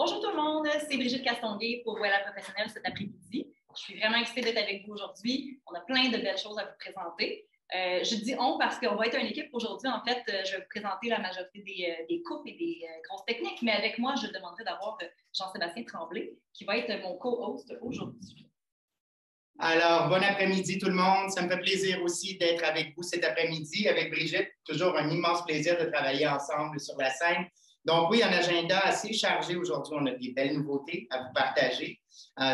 Bonjour tout le monde, c'est Brigitte Castonguay pour Voilà Professionnelle cet après-midi. Je suis vraiment excitée d'être avec vous aujourd'hui. On a plein de belles choses à vous présenter. Je dis on parce qu'on va être une équipe aujourd'hui. En fait, je vais vous présenter la majorité des coupes et des grosses techniques, mais avec moi, je demanderai d'avoir Jean-Sébastien Tremblay, qui va être mon co-host aujourd'hui. Alors, bon après-midi tout le monde. Ça me fait plaisir aussi d'être avec vous cet après-midi, avec Brigitte. Toujours un immense plaisir de travailler ensemble sur la scène. Donc oui, un agenda assez chargé aujourd'hui. On a des belles nouveautés à vous partager.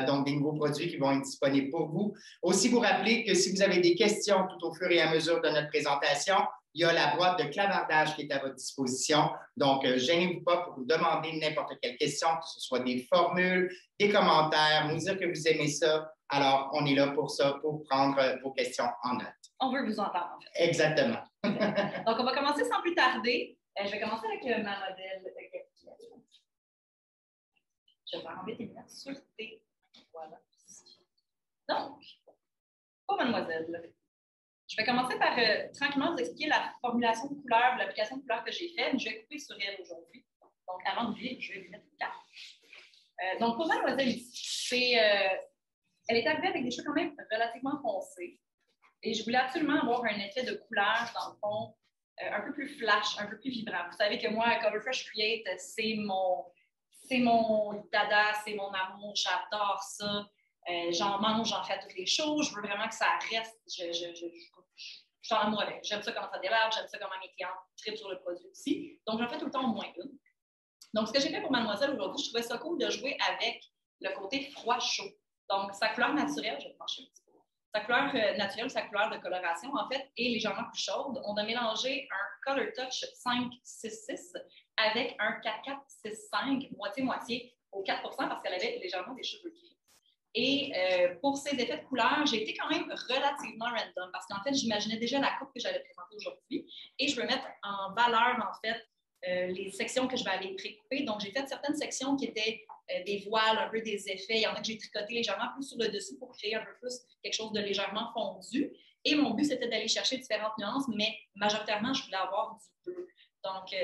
Donc, des nouveaux produits qui vont être disponibles pour vous. Aussi, vous rappeler que si vous avez des questions tout au fur et à mesure de notre présentation, il y a la boîte de clavardage qui est à votre disposition. Donc, gênez-vous pas pour vous demander n'importe quelle question, que ce soit des formules, des commentaires, nous dire que vous aimez ça. Alors, on est là pour ça, pour prendre vos questions en note. On veut vous entendre, en fait. Exactement. Donc, on va commencer sans plus tarder. Je vais commencer avec ma modèle. Je vais enlever tes lunettes sur tes. Voilà. Donc, pour mademoiselle, je vais commencer par tranquillement vous expliquer la formulation de couleur, l'application de couleur que j'ai faite. Je vais couper sur elle aujourd'hui. Donc, avant de vivre, je vais lui mettre une carte. Donc, pour mademoiselle ici, elle est arrivée avec des cheveux quand même relativement foncés. Et je voulais absolument avoir un effet de couleur, dans le fond, un peu plus flash, un peu plus vibrant. Vous savez que moi, Color Fresh Create, c'est mon dada, c'est mon amour, j'adore ça. J'en mange, j'en fais à toutes les choses. Je veux vraiment que ça reste. Je suis en amour avec. J'aime ça comment ça démarre, j'aime ça comment mes clients trippent sur le produit aussi. Donc, j'en fais tout le temps au moins une. Donc, ce que j'ai fait pour mademoiselle aujourd'hui, je trouvais ça cool de jouer avec le côté froid-chaud. Donc, sa couleur naturelle, je vais pencher un petit peu. Sa couleur naturelle, sa couleur de coloration, en fait, est légèrement plus chaude. On a mélangé un Color Touch 566 avec un 4465, moitié-moitié, au 4 parce qu'elle avait légèrement des cheveux gris. Et pour ces effets de couleur, j'ai été quand même relativement random parce qu'en fait, j'imaginais déjà la coupe que j'allais présenter aujourd'hui et je veux mettre en valeur, en fait, les sections que je vais aller précouper. Donc, j'ai fait certaines sections qui étaient des voiles, un peu des effets. Il y en a que j'ai tricoté légèrement plus sur le dessus pour créer un peu plus quelque chose de légèrement fondu. Et mon but, c'était d'aller chercher différentes nuances, mais majoritairement, je voulais avoir du bleu. Donc,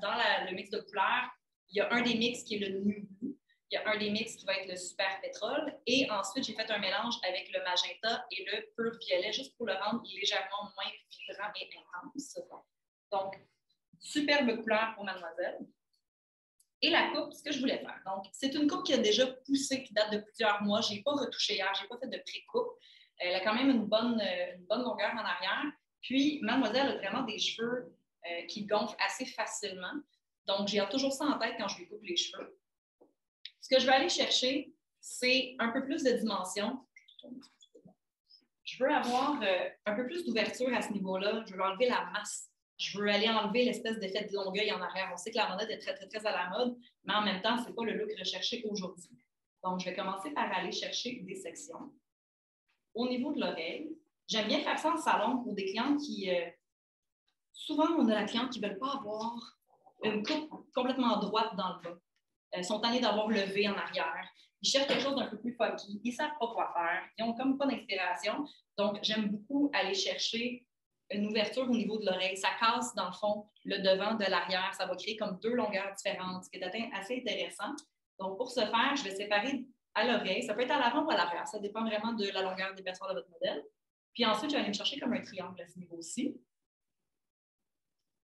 dans le mix de couleurs, il y a un des mix qui est le New Blue. Il y a un des mix qui va être le Super Pétrole. Et ensuite, j'ai fait un mélange avec le magenta et le pur violet, juste pour le rendre légèrement moins vibrant et intense. Donc, superbe couleur pour mademoiselle. Et la coupe, ce que je voulais faire. Donc, c'est une coupe qui a déjà poussé, qui date de plusieurs mois. Je n'ai pas retouché hier, je n'ai pas fait de pré-coupe. Elle a quand même une bonne longueur en arrière. Puis, mademoiselle a vraiment des cheveux qui gonflent assez facilement. Donc, j'ai toujours ça en tête quand je lui coupe les cheveux. Ce que je vais aller chercher, c'est un peu plus de dimension. Je veux avoir un peu plus d'ouverture à ce niveau-là. Je veux enlever la masse. Je veux aller enlever l'espèce d'effet de longueuil en arrière. On sait que la monette est très, très, très à la mode, mais en même temps, ce n'est pas le look recherché aujourd'hui. Donc, je vais commencer par aller chercher des sections. Au niveau de l'oreille, j'aime bien faire ça en salon pour des clients qui... souvent, on a la cliente qui ne veut pas avoir une coupe complètement droite dans le bas. Ils sont tannés d'avoir le V en arrière. Ils cherchent quelque chose d'un peu plus funky. Ils ne savent pas quoi faire. Ils n'ont comme pas d'inspiration. Donc, j'aime beaucoup aller chercher une ouverture au niveau de l'oreille. Ça casse, dans le fond, le devant de l'arrière. Ça va créer comme deux longueurs différentes, ce qui est assez intéressant. Donc, pour ce faire, je vais séparer à l'oreille. Ça peut être à l'avant ou à l'arrière. Ça dépend vraiment de la longueur d'épaisseur de votre modèle. Puis ensuite, je vais aller me chercher comme un triangle à ce niveau-ci.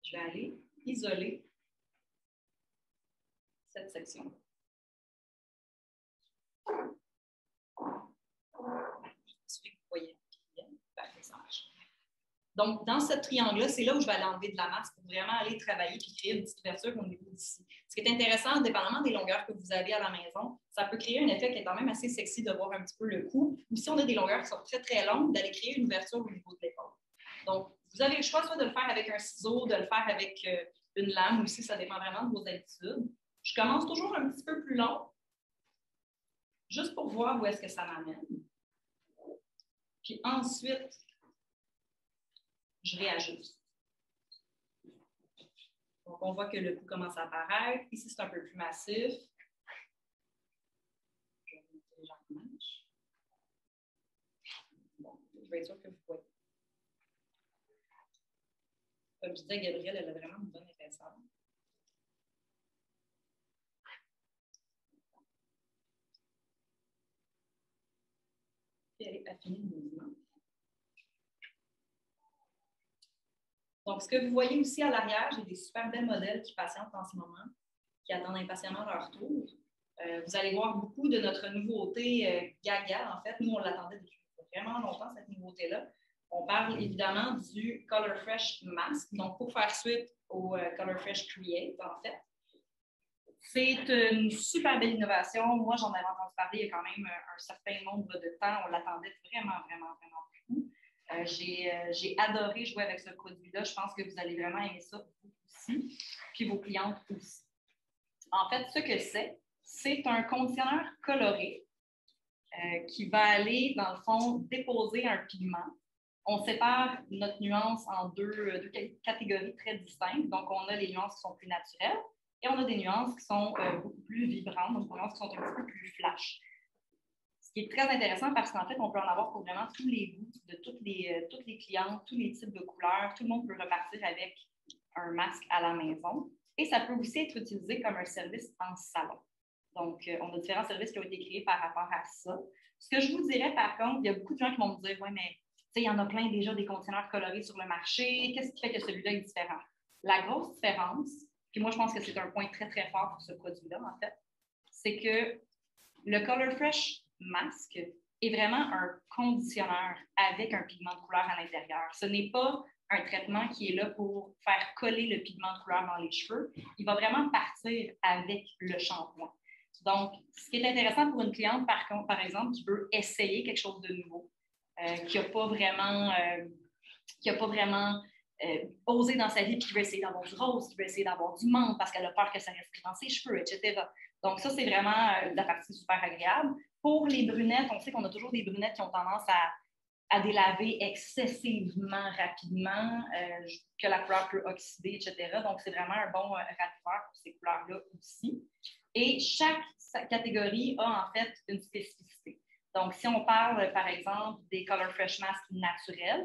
Je vais aller isoler cette section. Donc, dans ce triangle-là, c'est là où je vais aller enlever de la masse pour vraiment aller travailler et créer une petite ouverture au niveau d'ici. Ce qui est intéressant, dépendamment des longueurs que vous avez à la maison, ça peut créer un effet qui est quand même assez sexy de voir un petit peu le cou. Ou si on a des longueurs qui sont très, très longues, d'aller créer une ouverture au niveau de l'épaule. Donc, vous avez le choix soit de le faire avec un ciseau, de le faire avec une lame aussi, ça dépend vraiment de vos habitudes. Je commence toujours un petit peu plus long, juste pour voir où est-ce que ça m'amène. Puis ensuite, je réajuste. Donc, on voit que le cou commence à apparaître. Ici, c'est un peu plus massif. Je vais monter légèrement. Bon, je vais être sûre que vous voyez. Comme je disais, Gabrielle, elle a vraiment une bonne épaisseur. vais affiner le mouvement. Donc, ce que vous voyez aussi à l'arrière, j'ai des super belles modèles qui patientent en ce moment, qui attendent impatiemment leur tour. Vous allez voir beaucoup de notre nouveauté Gaga. En fait, nous, on l'attendait depuis vraiment longtemps, cette nouveauté-là. On parle évidemment du Color Fresh Mask. Donc, pour faire suite au Color Fresh Create, en fait. C'est une super belle innovation. Moi, j'en avais entendu parler il y a quand même un certain nombre de temps. On l'attendait vraiment beaucoup. J'ai adoré jouer avec ce produit-là. Je pense que vous allez vraiment aimer ça, vous aussi, puis vos clientes aussi. En fait, ce que c'est un conditionneur coloré qui va aller, dans le fond, déposer un pigment. On sépare notre nuance en deux catégories très distinctes. Donc, on a les nuances qui sont plus naturelles et on a des nuances qui sont beaucoup plus vibrantes, donc des nuances qui sont un petit peu plus flash. Ce qui est très intéressant parce qu'en fait, on peut en avoir pour vraiment tous les goûts de toutes les clientes, tous les types de couleurs. Tout le monde peut repartir avec un masque à la maison. Et ça peut aussi être utilisé comme un service en salon. Donc, on a différents services qui ont été créés par rapport à ça. Ce que je vous dirais, par contre, il y a beaucoup de gens qui vont me dire « Oui, mais il y en a plein déjà des conditionneurs colorés sur le marché. Qu'est-ce qui fait que celui-là est différent? » La grosse différence, puis moi, je pense que c'est un point très, très fort pour ce produit-là, en fait, c'est que le Color Fresh Mask est vraiment un conditionneur avec un pigment de couleur à l'intérieur. Ce n'est pas un traitement qui est là pour faire coller le pigment de couleur dans les cheveux. Il va vraiment partir avec le shampoing. Donc, ce qui est intéressant pour une cliente, par exemple, qui veut essayer quelque chose de nouveau, qui n'a pas vraiment osé dans sa vie, puis qui veut essayer d'avoir du rose, qui veut essayer d'avoir du menthe parce qu'elle a peur que ça reste pris dans ses cheveux, etc. Donc, ça, c'est vraiment la partie super agréable. Pour les brunettes, on sait qu'on a toujours des brunettes qui ont tendance à délaver excessivement rapidement, que la couleur peut oxyder, etc. Donc, c'est vraiment un bon raviveur pour ces couleurs-là aussi. Et chaque catégorie a en fait une spécificité. Donc, si on parle, par exemple, des Color Fresh Mask naturels,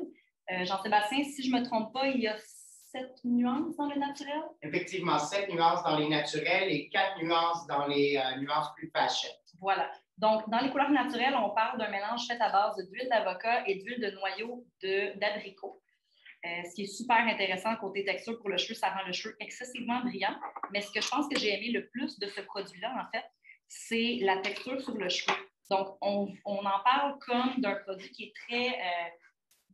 Jean-Sébastien, si je ne me trompe pas, il y a 7 nuances dans le naturel? Effectivement, 7 nuances dans les naturels et 4 nuances dans les nuances plus fashion. Voilà. Donc, dans les couleurs naturelles, on parle d'un mélange fait à base d'huile d'avocat et d'huile de noyau d'abricot. Ce qui est super intéressant côté texture pour le cheveu, ça rend le cheveu excessivement brillant. Mais ce que je pense que j'ai aimé le plus de ce produit-là, en fait, c'est la texture sur le cheveu. Donc, on en parle comme d'un produit qui est très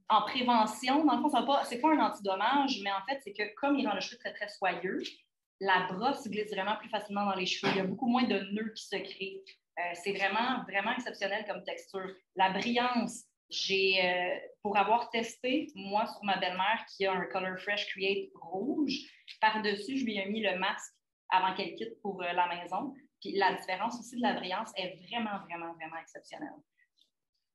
en prévention. Dans le fond, c'est pas un antidommage, mais en fait, c'est que comme il rend le cheveu très, très soyeux, la brosse glisse vraiment plus facilement dans les cheveux. Il y a beaucoup moins de nœuds qui se créent. C'est vraiment, vraiment exceptionnel comme texture. La brillance, pour avoir testé, moi, sur ma belle-mère qui a un Color Fresh Create rouge, par-dessus, je lui ai mis le masque avant qu'elle quitte pour la maison. Puis la différence aussi de la brillance est vraiment, vraiment, vraiment exceptionnelle.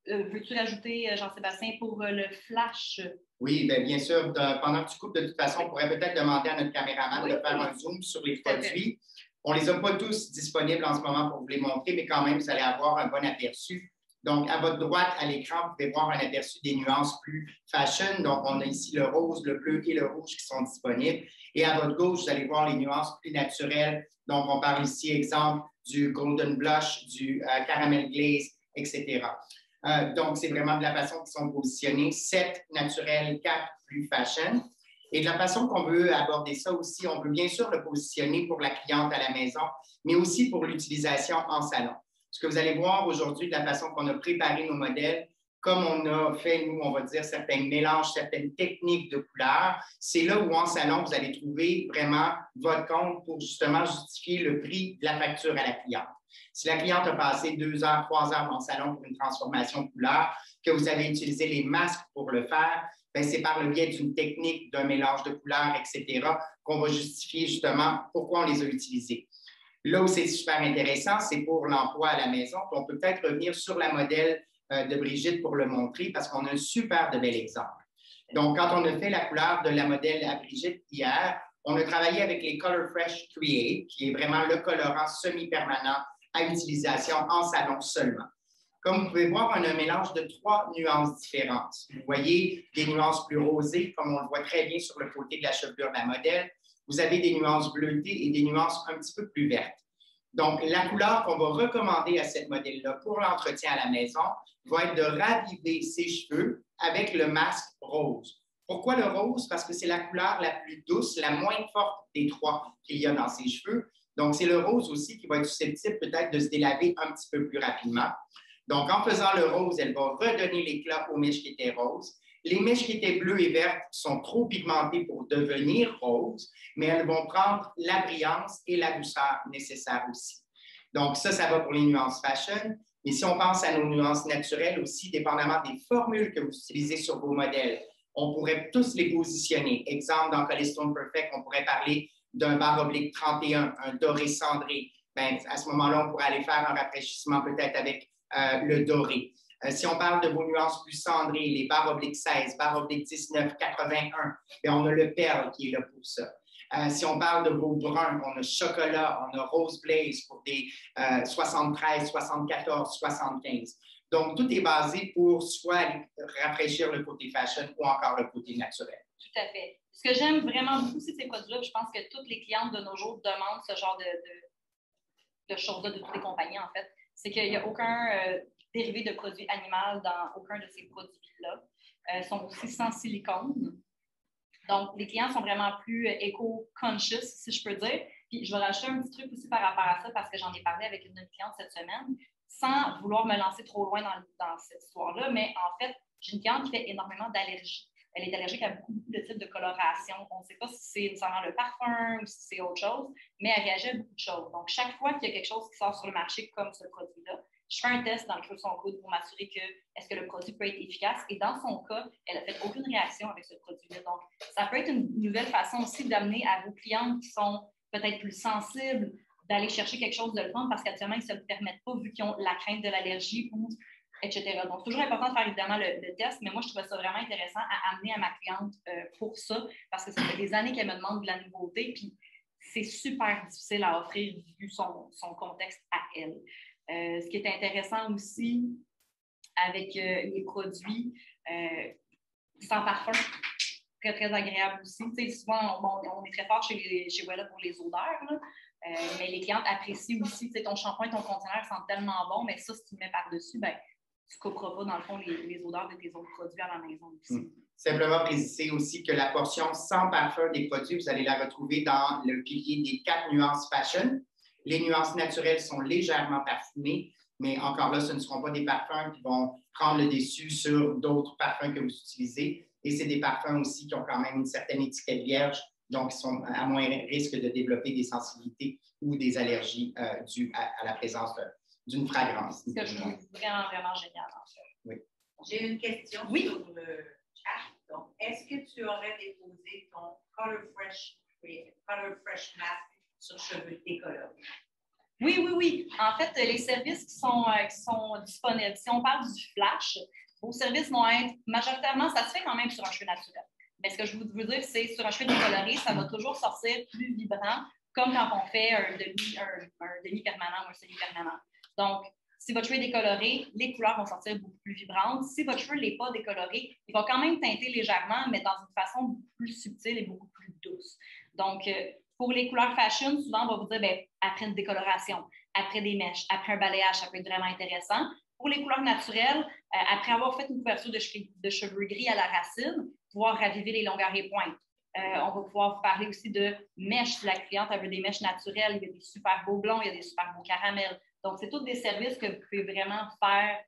Veux-tu rajouter, Jean-Sébastien, pour le flash? Oui, bien sûr. Pendant que tu coupes, de toute façon, on pourrait peut-être demander à notre caméraman de faire un zoom sur les produits. On ne les a pas tous disponibles en ce moment pour vous les montrer, mais quand même, vous allez avoir un bon aperçu. Donc, à votre droite, à l'écran, vous pouvez voir un aperçu des nuances plus fashion. Donc, on a ici le rose, le bleu et le rouge qui sont disponibles. Et à votre gauche, vous allez voir les nuances plus naturelles. Donc, on parle ici, exemple, du golden blush, du caramel glaze, etc. Donc, c'est vraiment de la façon qu'ils sont positionnés. 7 naturels, 4 plus fashion. Et de la façon qu'on veut aborder ça aussi, on peut bien sûr le positionner pour la cliente à la maison, mais aussi pour l'utilisation en salon. Ce que vous allez voir aujourd'hui, de la façon qu'on a préparé nos modèles, comme on a fait, nous, on va dire, certains mélanges, certaines techniques de couleurs, c'est là où en salon, vous allez trouver vraiment votre compte pour justement justifier le prix de la facture à la cliente. Si la cliente a passé 2 heures, 3 heures dans le salon pour une transformation de couleur, que vous avez utilisé les masques pour le faire, c'est par le biais d'une technique, d'un mélange de couleurs, etc., qu'on va justifier justement pourquoi on les a utilisés. Là où c'est super intéressant, c'est pour l'emploi à la maison. Puis on peut peut-être revenir sur la modèle de Brigitte pour le montrer parce qu'on a un super de bel exemple. Donc, quand on a fait la couleur de la modèle à Brigitte hier, on a travaillé avec les Color Fresh Create, qui est vraiment le colorant semi-permanent à utilisation en salon seulement. Comme vous pouvez voir, on a un mélange de 3 nuances différentes. Vous voyez des nuances plus rosées, comme on le voit très bien sur le côté de la chevelure de la modèle. Vous avez des nuances bleutées et des nuances un petit peu plus vertes. Donc, la couleur qu'on va recommander à cette modèle-là pour l'entretien à la maison va être de raviver ses cheveux avec le masque rose. Pourquoi le rose? Parce que c'est la couleur la plus douce, la moins forte des trois qu'il y a dans ses cheveux. Donc, c'est le rose aussi qui va être susceptible peut-être de se délaver un petit peu plus rapidement. Donc, en faisant le rose, elle va redonner l'éclat aux mèches qui étaient roses. Les mèches qui étaient bleues et vertes sont trop pigmentées pour devenir roses, mais elles vont prendre la brillance et la douceur nécessaires aussi. Donc, ça va pour les nuances fashion. Mais si on pense à nos nuances naturelles aussi, dépendamment des formules que vous utilisez sur vos modèles, on pourrait tous les positionner. Exemple, dans Colestone Perfect, on pourrait parler d'un barre oblique 31, un doré cendré. Bien, à ce moment-là, on pourrait aller faire un rafraîchissement peut-être avec le doré. Si on parle de vos nuances plus cendrées, les barres obliques 16, barres obliques 19, 81, bien, on a le perle qui est là pour ça. Si on parle de vos bruns, on a chocolat, on a rose blaze pour des 73, 74, 75. Donc, tout est basé pour soit rafraîchir le côté fashion ou encore le côté naturel. Tout à fait. Ce que j'aime vraiment beaucoup, c'est ces produits-là. Je pense que toutes les clientes de nos jours demandent ce genre de choses-là de toutes les compagnies, en fait. C'est qu'il n'y a aucun dérivé de produit animal dans aucun de ces produits-là. Ils sont aussi sans silicone. Donc, les clients sont vraiment plus éco-conscious, si je peux dire. Puis, je vais rajouter un petit truc aussi par rapport à ça parce que j'en ai parlé avec une cliente cette semaine, sans vouloir me lancer trop loin dans cette histoire-là. Mais en fait, j'ai une cliente qui fait énormément d'allergies. Elle est allergique à beaucoup de types de coloration. On ne sait pas si c'est nécessairement le parfum ou si c'est autre chose, mais elle réagit à beaucoup de choses. Donc, chaque fois qu'il y a quelque chose qui sort sur le marché comme ce produit-là, je fais un test dans le creux de son coude pour m'assurer que est-ce que le produit peut être efficace. Et dans son cas, elle n'a fait aucune réaction avec ce produit-là. Donc, ça peut être une nouvelle façon aussi d'amener à vos clientes qui sont peut-être plus sensibles d'aller chercher quelque chose de le fun parce qu'actuellement, ils ne se le permettent pas vu qu'ils ont la crainte de l'allergie ou etc. Donc, c'est toujours important de faire évidemment le test, mais moi, je trouvais ça vraiment intéressant à amener à ma cliente pour ça, parce que ça fait des années qu'elle me demande de la nouveauté, puis c'est super difficile à offrir vu son contexte à elle. Ce qui est intéressant aussi avec les produits sans parfum, très, très agréable aussi. Tu sais, souvent, on est très fort chez Wella pour les odeurs, là. Mais les clientes apprécient aussi, tu sais, ton shampoing, ton conditionnaire sentent tellement bon, mais ça, si tu le mets par-dessus, ben tu ne couperas pas, dans le fond, les odeurs de tes autres produits à la maison aussi. Simplement préciser aussi que la portion sans parfum des produits, vous allez la retrouver dans le pilier des 4 nuances fashion. Les nuances naturelles sont légèrement parfumées, mais encore là, ce ne seront pas des parfums qui vont prendre le dessus sur d'autres parfums que vous utilisez. Et c'est des parfums aussi qui ont quand même une certaine étiquette vierge, donc qui sont à moins risque de développer des sensibilités ou des allergies dues à la présence d'une fragrance. Ce que je trouve vraiment, vraiment génial, en fait. Oui. J'ai une question sur le chat. Donc, est-ce que tu aurais déposé ton Color Fresh Mask sur cheveux décolorés? Oui. En fait, les services qui sont disponibles, si on parle du flash, vos services vont être majoritairement, ça se fait quand même sur un cheveu naturel. Mais ce que je veux dire, c'est sur un cheveu décoloré, ça va toujours sortir plus vibrant, comme quand on fait un demi-permanent ou un semi-permanent. Donc, si votre cheveu est décoloré, les couleurs vont sortir beaucoup plus vibrantes. Si votre cheveu n'est pas décoloré, il va quand même teinter légèrement, mais dans une façon beaucoup plus subtile et beaucoup plus douce. Donc, pour les couleurs fashion, souvent, on va vous dire, bien, après une décoloration, après des mèches, après un balayage, ça peut être vraiment intéressant. Pour les couleurs naturelles, après avoir fait une couverture de cheveux gris à la racine, pouvoir raviver les longueurs et pointes. On va pouvoir vous parler aussi de mèches. Si la cliente veut des mèches naturelles, il y a des super beaux blonds, il y a des super beaux caramels. Donc, c'est tous des services que vous pouvez vraiment faire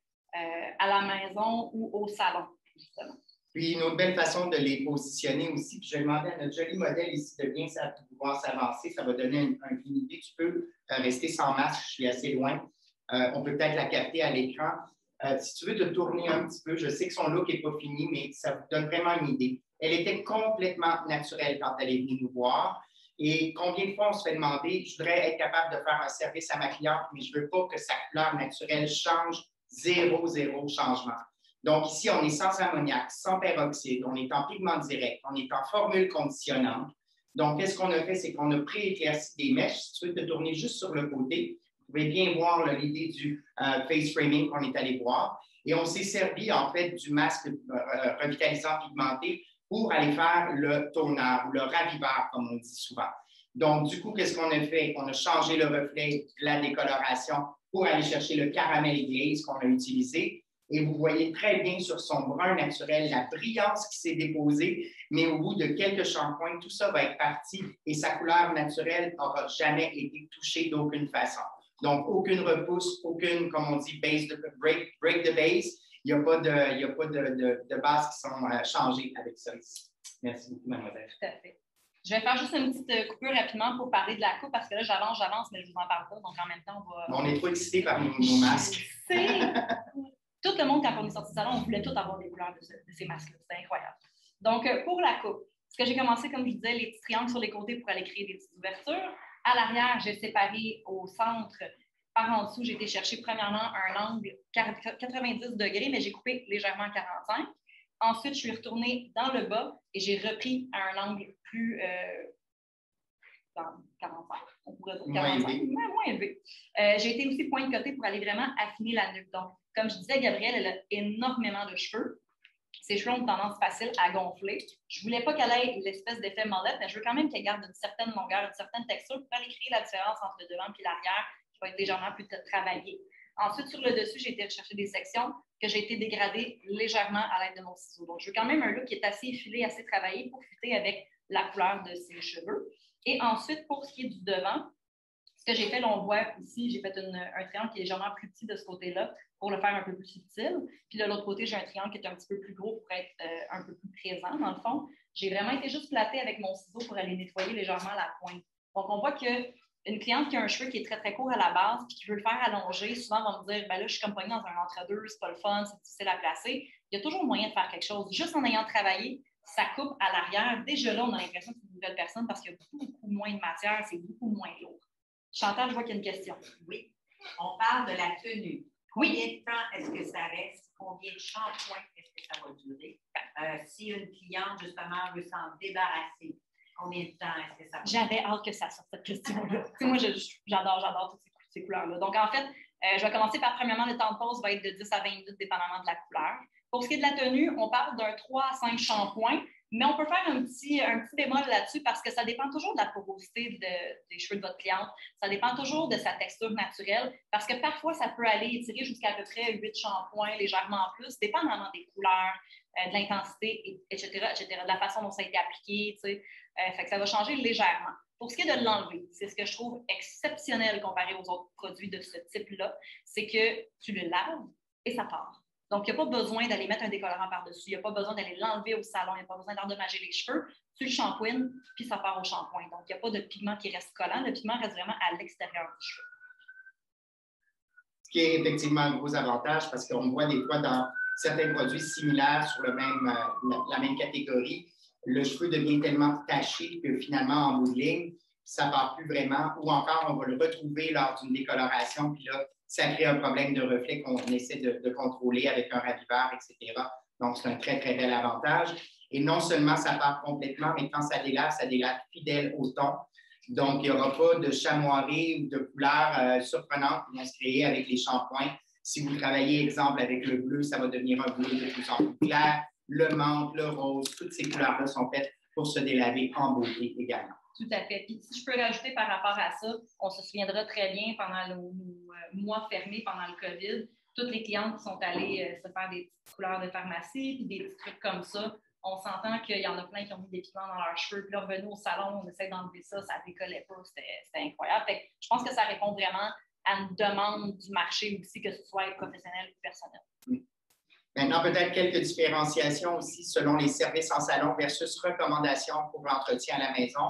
à la maison ou au salon, justement. Puis, une autre belle façon de les positionner aussi, puis je vais demander à notre joli modèle ici de bien pouvoir s'avancer, ça va donner une idée. Tu peux rester sans masque, je suis assez loin. On peut peut-être la capter à l'écran. Si tu veux te tourner un petit peu, je sais que son look n'est pas fini, mais ça vous donne vraiment une idée. Elle était complètement naturelle quand elle est venue nous voir. Et combien de fois on se fait demander, je voudrais être capable de faire un service à ma cliente, mais je ne veux pas que sa couleur naturelle change, zéro changement. Donc ici, on est sans ammoniac, sans peroxyde, on est en pigment direct, on est en formule conditionnante. Donc, qu'est-ce qu'on a fait? C'est qu'on a pré-éclairci des mèches. Si tu veux te tourner juste sur le côté, vous pouvez bien voir l'idée du face framing qu'on est allé voir. Et on s'est servi, en fait, du masque revitalisant pigmenté pour aller faire le toner ou le raviveur, comme on dit souvent. Donc, du coup, qu'est-ce qu'on a fait? On a changé le reflet de la décoloration pour aller chercher le caramel glaze qu'on a utilisé. Et vous voyez très bien sur son brun naturel la brillance qui s'est déposée, mais au bout de quelques shampoings, tout ça va être parti et sa couleur naturelle n'aura jamais été touchée d'aucune façon. Donc, aucune repousse, aucune, comme on dit, break the base. Il n'y a pas de bases qui sont changées avec ça ici. Merci beaucoup, mademoiselle. Tout à fait. Je vais faire juste une petite coupure rapidement pour parler de la coupe parce que là, j'avance, mais je ne vous en parle pas. Donc, en même temps, on va. On est trop excités par nos masques. Tout le monde, quand on est sorti du salon, on voulait tous avoir des couleurs de ces masques-là. C'était incroyable. Donc, pour la coupe, ce que j'ai commencé, comme je disais, les petits triangles sur les côtés pour aller créer des petites ouvertures. À l'arrière, j'ai séparé au centre. Par en dessous, j'ai été chercher premièrement un angle 90 degrés, mais j'ai coupé légèrement 45. Ensuite, je suis retournée dans le bas et j'ai repris à un angle plus 45, on pourrait dire 45, moins élevé. J'ai été aussi point de côté pour aller vraiment affiner la nuque. Donc, comme je disais, Gabrielle, elle a énormément de cheveux. Ses cheveux ont une tendance facile à gonfler. Je ne voulais pas qu'elle ait l'espèce d'effet mollette, mais je veux quand même qu'elle garde une certaine longueur, une certaine texture pour aller créer la différence entre le devant et l'arrière, qui va être légèrement plus travaillé. Ensuite, sur le dessus, j'ai été rechercher des sections que j'ai été dégradées légèrement à l'aide de mon ciseau. Donc, je veux quand même un look qui est assez effilé, assez travaillé pour fitter avec la couleur de ses cheveux. Et ensuite, pour ce qui est du devant, ce que j'ai fait, là, on voit ici, j'ai fait un triangle qui est légèrement plus petit de ce côté-là pour le faire un peu plus subtil. Puis de l'autre côté, j'ai un triangle qui est un petit peu plus gros pour être un peu plus présent, dans le fond. J'ai vraiment été juste plater avec mon ciseau pour aller nettoyer légèrement la pointe. Donc, on voit qu'une cliente qui a un cheveu qui est très, très court à la base et qui veut le faire allonger, souvent va me dire, ben là, je suis comme poignée dans un entre-deux, c'est pas le fun, c'est difficile à placer. Il y a toujours moyen de faire quelque chose. Juste en ayant travaillé sa coupe à l'arrière, déjà là, on a l'impression que c'est une nouvelle personne parce qu'il y a beaucoup moins de matière, c'est beaucoup moins lourd. Chantal, je vois qu'il y a une question. Oui. On parle de la tenue. Combien de temps est-ce que ça reste? Combien de shampoings est-ce que ça va durer? Si une cliente, justement, veut s'en débarrasser, combien de temps est-ce que ça va durer? J'avais hâte que ça sorte, cette question-là. Moi, j'adore toutes ces couleurs-là. Donc, en fait, je vais commencer par, premièrement, le temps de pause va être de 10 à 20 minutes, dépendamment de la couleur. Pour ce qui est de la tenue, on parle d'un 3 à 5 shampoings, mais on peut faire un petit bémol là-dessus parce que ça dépend toujours de la porosité des cheveux de votre cliente. Ça dépend toujours de sa texture naturelle parce que parfois, ça peut aller étirer jusqu'à peu près 8 shampoings, légèrement plus, dépendamment des couleurs, de l'intensité, etc., de la façon dont ça a été appliqué. Fait que ça va changer légèrement. Pour ce qui est de l'enlever, c'est ce que je trouve exceptionnel comparé aux autres produits de ce type-là, c'est que tu le laves et ça part. Donc, il n'y a pas besoin d'aller mettre un décolorant par-dessus. Il n'y a pas besoin d'aller l'enlever au salon. Il n'y a pas besoin d'endommager les cheveux. Tu le shampouines, puis ça part au shampoing. Donc, il n'y a pas de pigment qui reste collant. Le pigment reste vraiment à l'extérieur du cheveu. Ce qui est effectivement un gros avantage parce qu'on voit des fois dans certains produits similaires sur la même catégorie, le cheveu devient tellement taché que finalement, en bout de ligne, ça ne part plus vraiment. Ou encore, on va le retrouver lors d'une décoloration, puis là, ça crée un problème de reflet qu'on essaie de contrôler avec un raviveur, etc. Donc, c'est un très, très bel avantage. Et non seulement ça part complètement, mais quand ça délave fidèle au ton. Donc, il n'y aura pas de chamoirie ou de couleurs surprenantes qui vont se créer avec les shampoings. Si vous travaillez, exemple, avec le bleu, ça va devenir un bleu de plus en plus clair. Le menthe, le rose, toutes ces couleurs-là sont faites pour se délaver en beauté également. Tout à fait. Puis si je peux rajouter par rapport à ça, on se souviendra très bien pendant nos mois fermés pendant le COVID, toutes les clientes qui sont allées se faire des petites couleurs de pharmacie, puis des petits trucs comme ça, on s'entend qu'il y en a plein qui ont mis des pigments dans leurs cheveux, puis là, revenus au salon, on essaie d'enlever ça, ça décollait pas, c'était incroyable. Fait que je pense que ça répond vraiment à une demande du marché aussi, que ce soit professionnel ou personnel. Maintenant, peut-être quelques différenciations aussi selon les services en salon versus recommandations pour l'entretien à la maison.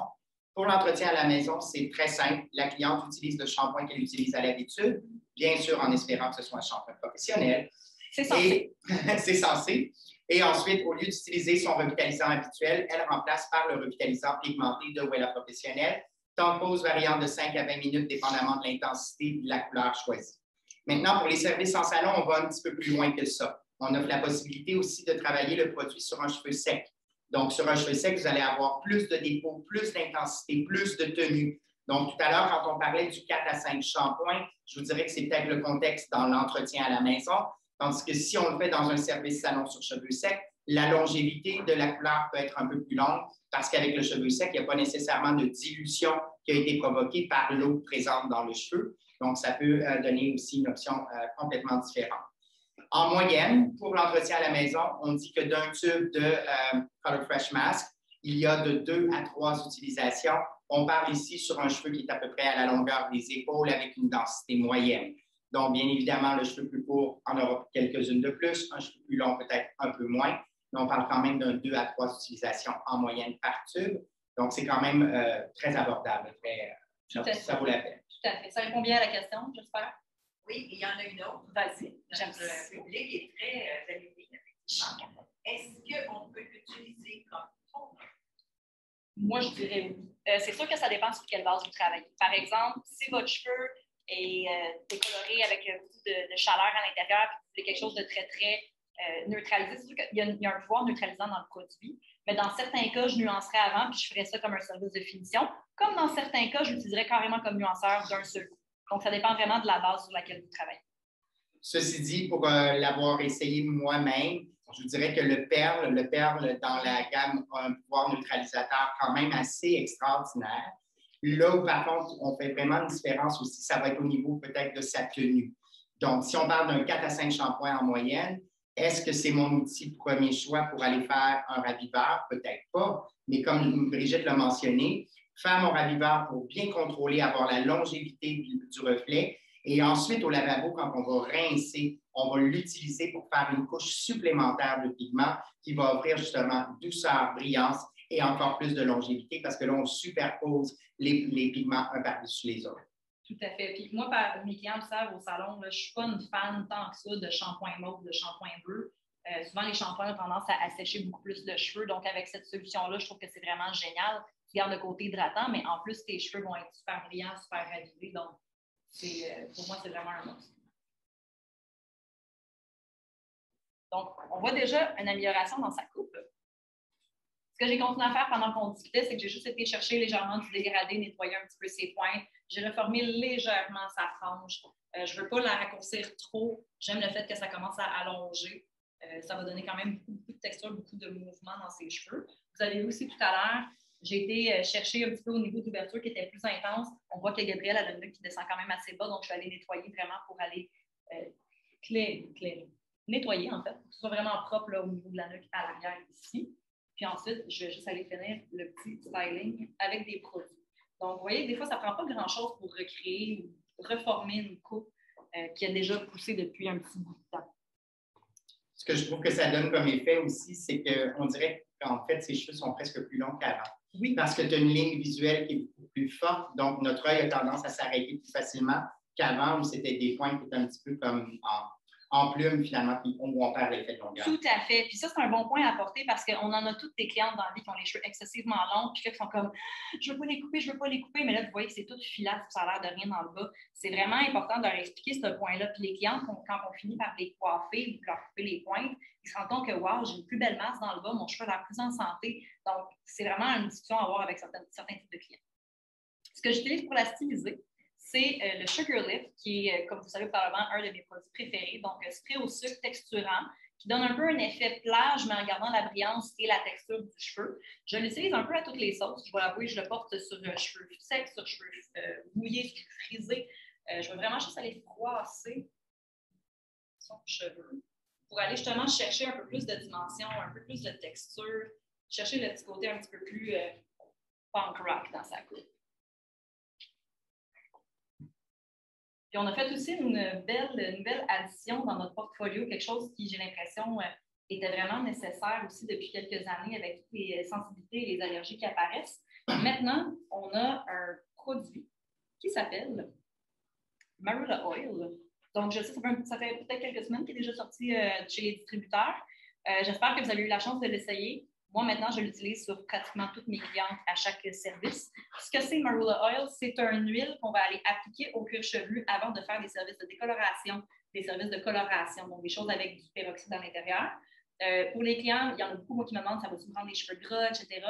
Pour l'entretien à la maison, c'est très simple. La cliente utilise le shampoing qu'elle utilise à l'habitude, bien sûr en espérant que ce soit un shampoing professionnel. C'est censé. C'est censé. Et ensuite, au lieu d'utiliser son revitalisant habituel, elle remplace par le revitalisant pigmenté de Wella Professionnel. Temps de pause variant de 5 à 20 minutes, dépendamment de l'intensité et de la couleur choisie. Maintenant, pour les services en salon, on va un petit peu plus loin que ça. On offre la possibilité aussi de travailler le produit sur un cheveu sec. Donc, sur un cheveu sec, vous allez avoir plus de dépôt, plus d'intensité, plus de tenue. Donc, tout à l'heure, quand on parlait du 4 à 5 shampoings, je vous dirais que c'est peut-être le contexte dans l'entretien à la maison. Tandis que si on le fait dans un service salon sur cheveux secs, la longévité de la couleur peut être un peu plus longue parce qu'avec le cheveu sec, il n'y a pas nécessairement de dilution qui a été provoquée par l'eau présente dans le cheveu. Donc, ça peut donner aussi une option complètement différente. En moyenne, pour l'entretien à la maison, on dit que d'un tube de Color Fresh Mask, il y a de 2 à 3 utilisations. On parle ici sur un cheveu qui est à peu près à la longueur des épaules avec une densité moyenne. Donc, bien évidemment, le cheveu plus court en aura quelques-unes de plus, un cheveu plus long peut-être un peu moins, mais on parle quand même d'un 2 à 3 utilisations en moyenne par tube. Donc, c'est quand même très abordable. Ça vaut la peine. Tout à fait. Ça répond bien à la question, j'espère. Oui, il y en a une autre. Vas-y. J'aime ça. Le public est très animé. Est-ce qu'on peut l'utiliser comme toner? Moi, je dirais oui. C'est sûr que ça dépend sur quelle base vous travaillez. Par exemple, si votre cheveu est décoloré avec beaucoup de chaleur à l'intérieur et que vous voulez quelque chose de très, très neutralisé, c'est sûr qu'il y a un pouvoir neutralisant dans le produit. Mais dans certains cas, je nuancerais avant puis je ferais ça comme un service de finition. Comme dans certains cas, je l'utiliserais carrément comme nuanceur d'un seul coup. Donc, ça dépend vraiment de la base sur laquelle vous travaillez. Ceci dit, pour l'avoir essayé moi-même, je vous dirais que le perle dans la gamme a un pouvoir neutralisateur quand même assez extraordinaire. Là où, par contre, on fait vraiment une différence aussi, ça va être au niveau peut-être de sa tenue. Donc, si on parle d'un 4 à 5 shampoings en moyenne, est-ce que c'est mon outil premier choix pour aller faire un raviveur? Peut-être pas. Mais comme Brigitte l'a mentionné, faire mon raviveur pour bien contrôler, avoir la longévité du reflet. Et ensuite, au lavabo, quand on va rincer, on va l'utiliser pour faire une couche supplémentaire de pigment qui va offrir justement douceur, brillance et encore plus de longévité parce que là, on superpose les pigments un par-dessus les autres. Tout à fait. Puis moi, mes clients le savent au salon, là, je ne suis pas une fan tant que ça de shampoing mauve, de shampoing bleu. Souvent, les shampoings ont tendance à assécher beaucoup plus de cheveux. Donc, avec cette solution-là, je trouve que c'est vraiment génial. Tu gardes le côté hydratant, mais en plus, tes cheveux vont être super brillants, super ravivés. Donc, pour moi, c'est vraiment un must. Donc, on voit déjà une amélioration dans sa coupe. Ce que j'ai continué à faire pendant qu'on discutait, c'est que j'ai juste été chercher légèrement du dégradé, nettoyer un petit peu ses pointes. J'ai reformé légèrement sa frange. Je ne veux pas la raccourcir trop. J'aime le fait que ça commence à allonger. Ça va donner quand même beaucoup de texture, beaucoup de mouvement dans ses cheveux. Vous avez vu aussi tout à l'heure, j'ai été chercher un petit peu au niveau d'ouverture qui était plus intense. On voit que Gabrielle a le nœud qui descend quand même assez bas, donc je vais aller nettoyer vraiment pour aller nettoyer en fait, pour que ce soit vraiment propre là, au niveau de la nuque à l'arrière ici. Puis ensuite, je vais juste aller finir le petit styling avec des produits. Donc, vous voyez, des fois, ça ne prend pas grand-chose pour recréer ou reformer une coupe qui a déjà poussé depuis un petit bout de temps. Ce que je trouve que ça donne comme effet aussi, c'est qu'on dirait qu'en fait, ses cheveux sont presque plus longs qu'avant. Oui. Parce que tu as une ligne visuelle qui est beaucoup plus forte, donc notre œil a tendance à s'arrêter plus facilement qu'avant où c'était des points qui étaient un petit peu comme en plume, finalement, puis on perd l'effet de longueur. Tout à fait. Puis ça, c'est un bon point à apporter parce qu'on en a toutes des clientes dans la vie qui ont les cheveux excessivement longs, puis qui sont comme « je veux pas les couper, je veux pas les couper », mais là, vous voyez que c'est tout filasse, ça a l'air de rien dans le bas. C'est vraiment important de leur expliquer ce point-là. Puis les clientes, quand on finit par les coiffer ou leur couper les pointes, ils se rendent compte que « wow, j'ai une plus belle masse dans le bas, mon cheveu a l'air plus en santé ». Donc, c'est vraiment une discussion à avoir avec certains types de clients. Ce que j'utilise pour la styliser, c'est le Sugar Lift, qui est, comme vous savez probablement, un de mes produits préférés. Donc, spray au sucre texturant, qui donne un peu un effet plage, mais en gardant la brillance et la texture du cheveu. Je l'utilise un peu à toutes les sauces. Je dois l'avouer, je le porte sur cheveux secs, sur cheveux mouillés, sur cheveux frisés. Je veux vraiment juste aller froisser son cheveu pour aller justement chercher un peu plus de dimension, un peu plus de texture, chercher le petit côté un petit peu plus punk rock dans sa coupe. Puis on a fait aussi une belle addition dans notre portfolio, quelque chose qui, j'ai l'impression, était vraiment nécessaire aussi depuis quelques années avec toutes les sensibilités et les allergies qui apparaissent. Maintenant, on a un produit qui s'appelle Marula Oil. Donc, je sais, ça fait peut-être quelques semaines qu'il est déjà sorti chez les distributeurs. J'espère que vous avez eu la chance de l'essayer. Moi, maintenant, je l'utilise sur pratiquement toutes mes clientes à chaque service. Ce que c'est Marula Oil, c'est une huile qu'on va aller appliquer au cuir chevelu avant de faire des services de décoloration, des services de coloration, donc des choses avec du peroxyde à l'intérieur. Pour les clients, il y en a beaucoup moi, qui me demandent ça va-tu me rendre les cheveux gras, etc.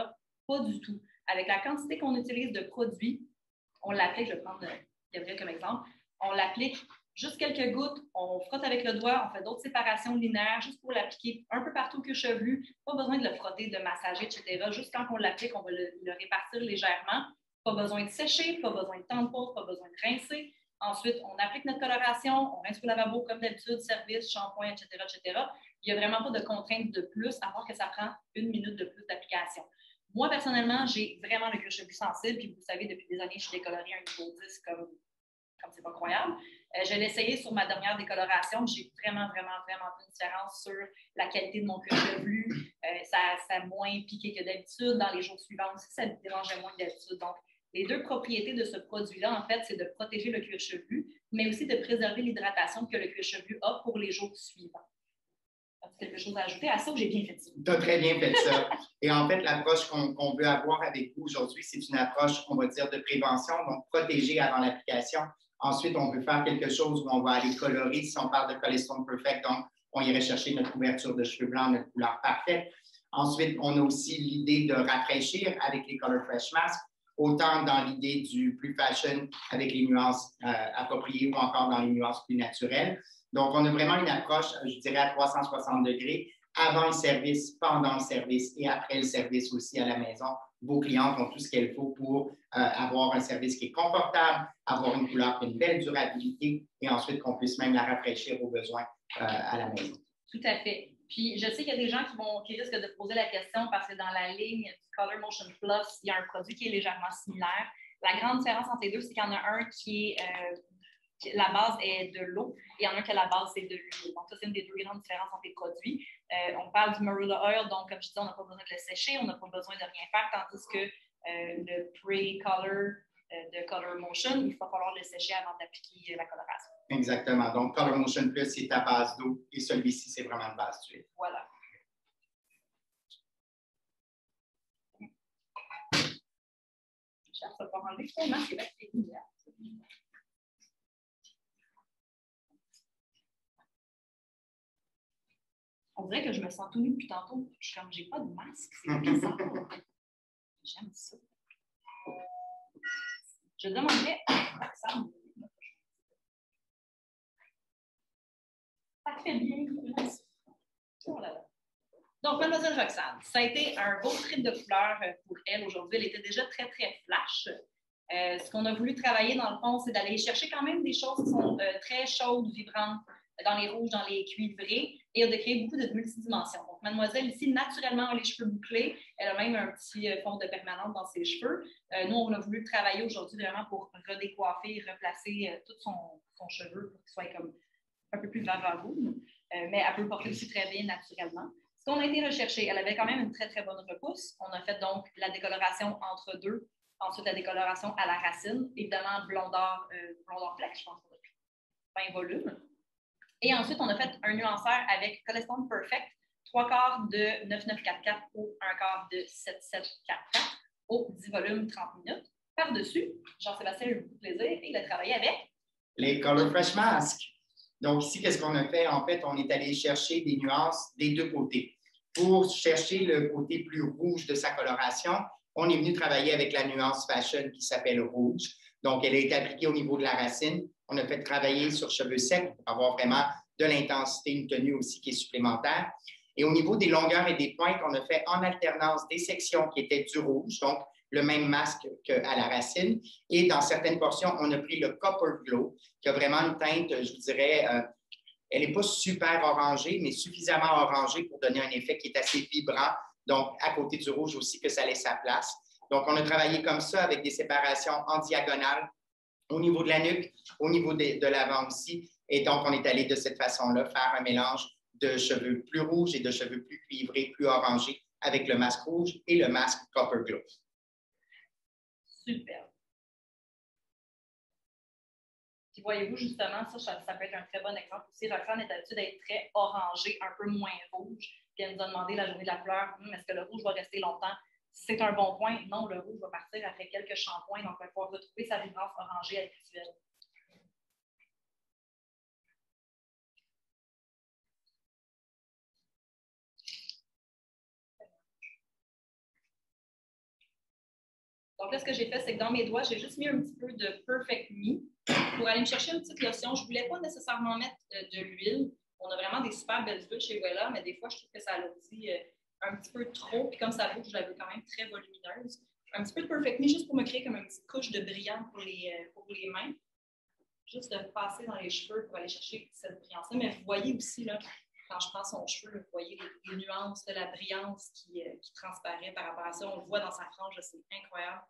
Pas du tout. Avec la quantité qu'on utilise de produits, on l'applique, je vais prendre Gabriel comme exemple, on l'applique juste quelques gouttes, on frotte avec le doigt, on fait d'autres séparations linéaires juste pour l'appliquer un peu partout au cuir chevelu. Pas besoin de le frotter, de massager, etc. Juste quand on l'applique, on va le répartir légèrement. Pas besoin de sécher, pas besoin de temps de pause, pas besoin de rincer. Ensuite, on applique notre coloration, on rince au lavabo comme d'habitude, service, shampoing, etc., etc. Il n'y a vraiment pas de contrainte de plus, à part que ça prend 1 minute de plus d'application. Moi, personnellement, j'ai vraiment le cuir chevelu sensible, puis vous savez, depuis des années, je suis décolorée à un niveau 10 comme c'est pas croyable. Je l'ai essayé sur ma dernière décoloration. J'ai vraiment vu une différence sur la qualité de mon cuir chevelu. Ça a moins piqué que d'habitude. Dans les jours suivants aussi, ça me dérangeait moins que d'habitude. Donc, les deux propriétés de ce produit-là, en fait, c'est de protéger le cuir chevelu, mais aussi de préserver l'hydratation que le cuir chevelu a pour les jours suivants. As-tu quelque chose à ajouter à ça ou j'ai bien fait ça? Tu as très bien fait ça. Et en fait, l'approche qu'on veut avoir avec vous aujourd'hui, c'est une approche, on va dire, de prévention, donc protéger avant l'application. Ensuite, on veut faire quelque chose où on va aller colorer, si on parle de Colestone Perfect, donc on irait chercher notre couverture de cheveux blancs, notre couleur parfaite. Ensuite, on a aussi l'idée de rafraîchir avec les Color Fresh Masks, autant dans l'idée du plus fashion avec les nuances appropriées ou encore dans les nuances plus naturelles. Donc, on a vraiment une approche, je dirais, à 360 degrés, avant le service, pendant le service et après le service aussi à la maison. Vos clientes ont tout ce qu'il faut pour avoir un service qui est confortable, avoir une couleur qui a une belle durabilité et ensuite qu'on puisse même la rafraîchir au besoin à la maison. Tout à fait. Puis, je sais qu'il y a des gens qui risquent de poser la question parce que dans la ligne du Color Motion Plus, il y a un produit qui est légèrement similaire. La grande différence entre les deux, c'est qu'il y en a un qui est la base est de l'eau et il y en a un que la base, c'est de l'huile. Donc, ça, c'est une des deux grandes différences entre les produits. On parle du Marula Oil, donc, comme je disais, on n'a pas besoin de le sécher, on n'a pas besoin de rien faire, tandis que le Pre-Color de Color Motion, il va falloir le sécher avant d'appliquer la coloration. Exactement. Donc, Color Motion Plus, c'est à base d'eau et celui-ci, c'est vraiment de base d'huile. Voilà. Ça va pas enlever son masque avec les lumières. On dirait que je me sens tout nu depuis tantôt. Je suis comme, j'ai pas de masque. C'est bizarre. J'aime ça. Je demanderais à Roxane. Ça fait bien. Oh là là. Donc, Mademoiselle Roxane, ça a été un beau trip de couleurs pour elle aujourd'hui. Elle était déjà très, très flash. Ce qu'on a voulu travailler, dans le fond, c'est d'aller chercher quand même des choses qui sont très chaudes, vibrantes, dans les rouges, dans les cuivrés, et de créer beaucoup de multidimensions. Donc, Mademoiselle, ici, naturellement, a les cheveux bouclés. Elle a même un petit fond de permanente dans ses cheveux. Nous, on a voulu travailler aujourd'hui vraiment pour redécoiffer, replacer tout son cheveu pour qu'il soit comme un peu plus vavavoune, mais elle peut le porter aussi très bien naturellement. Ce qu'on a été recherché, elle avait quand même une très, très bonne repousse. On a fait donc la décoloration entre deux, ensuite la décoloration à la racine, évidemment blondeur flex, je pense, 20 volumes. Et ensuite, on a fait un nuanceur avec Colestone Perfect, 3/4 de 9944 ou 1/4 de 7744 au 10 volumes, 30 minutes. Par-dessus, Jean-Sébastien a eu beaucoup de plaisir et il a travaillé avec les Color Fresh Masks. Donc, ici, qu'est-ce qu'on a fait? En fait, on est allé chercher des nuances des deux côtés. Pour chercher le côté plus rouge de sa coloration, on est venu travailler avec la nuance fashion qui s'appelle rouge. Donc, elle a été appliquée au niveau de la racine. On a fait travailler sur cheveux secs pour avoir vraiment de l'intensité, une tenue aussi qui est supplémentaire. Et au niveau des longueurs et des pointes, on a fait en alternance des sections qui étaient du rouge, donc le même masque qu'à la racine. Et dans certaines portions, on a pris le Copper Glow, qui a vraiment une teinte, je vous dirais, elle n'est pas super orangée, mais suffisamment orangée pour donner un effet qui est assez vibrant. Donc, à côté du rouge aussi, que ça laisse sa place. Donc, on a travaillé comme ça avec des séparations en diagonale au niveau de la nuque, au niveau de l'avant aussi. Et donc, on est allé de cette façon-là faire un mélange de cheveux plus rouges et de cheveux plus cuivrés, plus orangés avec le masque rouge et le masque Copper Glow. Super. Puis voyez-vous, justement, ça peut être un très bon exemple aussi. Roxane est habituée d'être très orangée, un peu moins rouge. Puis elle nous a demandé la journée de la couleur, est-ce que le rouge va rester longtemps? C'est un bon point. Non, le rouge va partir après quelques shampoings, donc on va pouvoir retrouver sa vibrance orangée habituelle. Donc là, ce que j'ai fait, c'est que dans mes doigts, j'ai juste mis un petit peu de Perfect Me pour aller me chercher une petite lotion. Je ne voulais pas nécessairement mettre de l'huile. On a vraiment des super belles huiles chez Wella, mais des fois, je trouve que ça alourdit un petit peu trop. Puis comme ça bouge, je la veux quand même très volumineuse. un petit peu de Perfect Me juste pour me créer comme une petite couche de brillant pour les mains. Juste de passer dans les cheveux pour aller chercher cette brillance-là. Mais vous voyez aussi, là, quand je prends son cheveu, vous voyez les nuances de la brillance qui transparaît par rapport à ça. On le voit dans sa frange, c'est incroyable.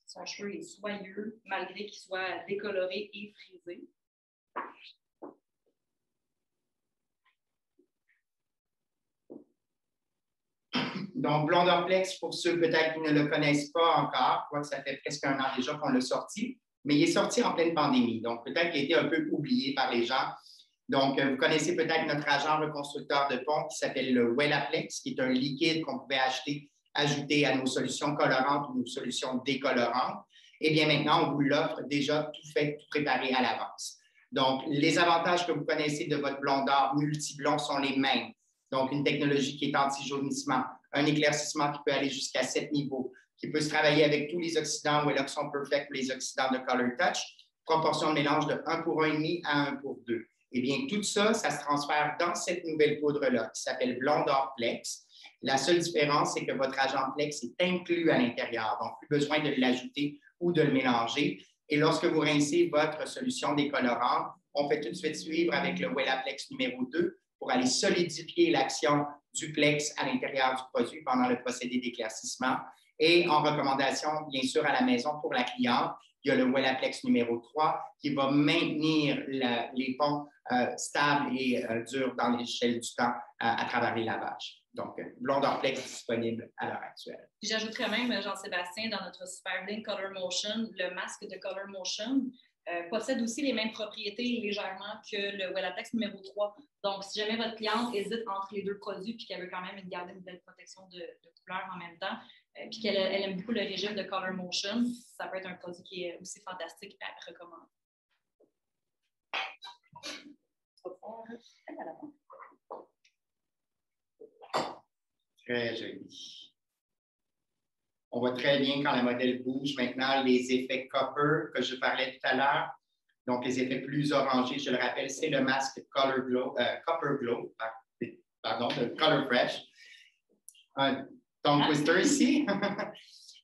Son cheveu est soyeux, malgré qu'il soit décoloré et frisé. Donc, Blondorplex, pour ceux peut-être qui ne le connaissent pas encore, je crois que ça fait presque 1 an déjà qu'on l'a sorti, mais il est sorti en pleine pandémie. Donc, peut-être qu'il a été un peu oublié par les gens. Donc, vous connaissez peut-être notre agent reconstructeur de pont qui s'appelle le Wellaplex, qui est un liquide qu'on pouvait ajouter à nos solutions colorantes ou nos solutions décolorantes. Eh bien, maintenant, on vous l'offre déjà tout fait, tout préparé à l'avance. Donc, les avantages que vous connaissez de votre blondeur multiblond sont les mêmes. Donc, une technologie qui est anti-jaunissement, un éclaircissement qui peut aller jusqu'à 7 niveaux, qui peut se travailler avec tous les oxydants Welloxon Perfect ou les oxydants de Color Touch, proportion de mélange de 1 pour 1,5 à 1 pour 2. Eh bien, tout ça, ça se transfère dans cette nouvelle poudre-là qui s'appelle Blondorplex. La seule différence, c'est que votre agent Plex est inclus à l'intérieur, donc plus besoin de l'ajouter ou de le mélanger. Et lorsque vous rincez votre solution décolorante, on fait tout de suite suivre avec le Wellaplex numéro 2 pour aller solidifier l'action du Plex à l'intérieur du produit pendant le procédé d'éclaircissement. Et en recommandation, bien sûr, à la maison pour la cliente, il y a le Wellaplex numéro 3 qui va maintenir les ponts stables et durs dans l'échelle du temps à travers les lavages. Donc, Blondorplex disponible à l'heure actuelle. J'ajouterais même, Jean-Sébastien, dans notre Super Blink Color Motion, le masque de Color Motion possède aussi les mêmes propriétés légèrement que le Wellaplex numéro 3. Donc, si jamais votre cliente hésite entre les deux produits puis qu'elle veut quand même garder une belle protection de couleur en même temps, puis qu'elle aime beaucoup le régime de Color Motion, ça peut être un produit qui est aussi fantastique à recommander. Très joli. On voit très bien quand le modèle bouge maintenant les effets copper que je parlais tout à l'heure. Donc, les effets plus orangés, je le rappelle, c'est le masque Copper Glow, de Color Fresh. Un tongue twister ici.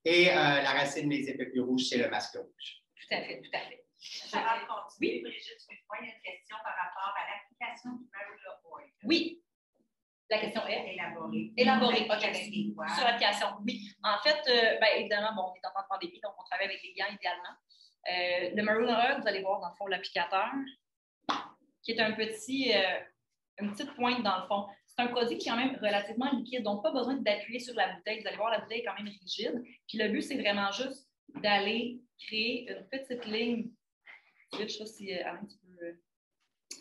Et la racine des effets plus rouges, c'est le masque rouge. Tout à fait, tout à fait. Avant de continuer, Brigitte, excuse-moi, il y a une question par rapport à l'application du Marula Oil. Oui. La question est? Élaborée. OK. Sur l'application, oui. En fait, évidemment, bon, on est en temps de pandémie, donc on travaille avec des gants idéalement. Le Marula Oil, vous allez voir dans le fond l'applicateur, qui est une petite pointe dans le fond. C'est un produit qui est quand même relativement liquide, donc pas besoin d'appuyer sur la bouteille. Vous allez voir, la bouteille est quand même rigide. Puis le but, c'est vraiment juste d'aller créer une petite ligne. Je sais pas si Alain, tu peux...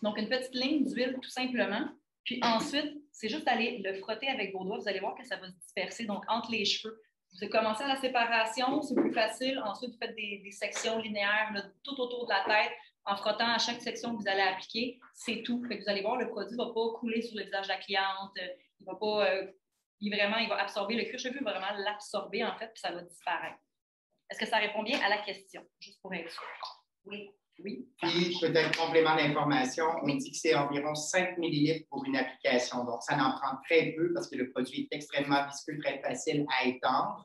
Donc, une petite ligne d'huile, tout simplement. Puis ensuite, c'est juste d'aller le frotter avec vos doigts. Vous allez voir que ça va se disperser, donc entre les cheveux. Vous commencez à la séparation, c'est plus facile. Ensuite, vous faites des sections linéaires là, tout autour de la tête en frottant à chaque section que vous allez appliquer. C'est tout. Fait que vous allez voir, le produit ne va pas couler sur le visage de la cliente. Il va pas... il va absorber le cuir chevelu, va vraiment l'absorber, en fait, puis ça va disparaître. Est-ce que ça répond bien à la question? Juste pour être sûr. Oui. Oui. Puis, peut-être complément d'information, on dit que c'est environ 5 millilitres pour une application. Donc, ça n'en prend très peu parce que le produit est extrêmement visqueux, très facile à étendre.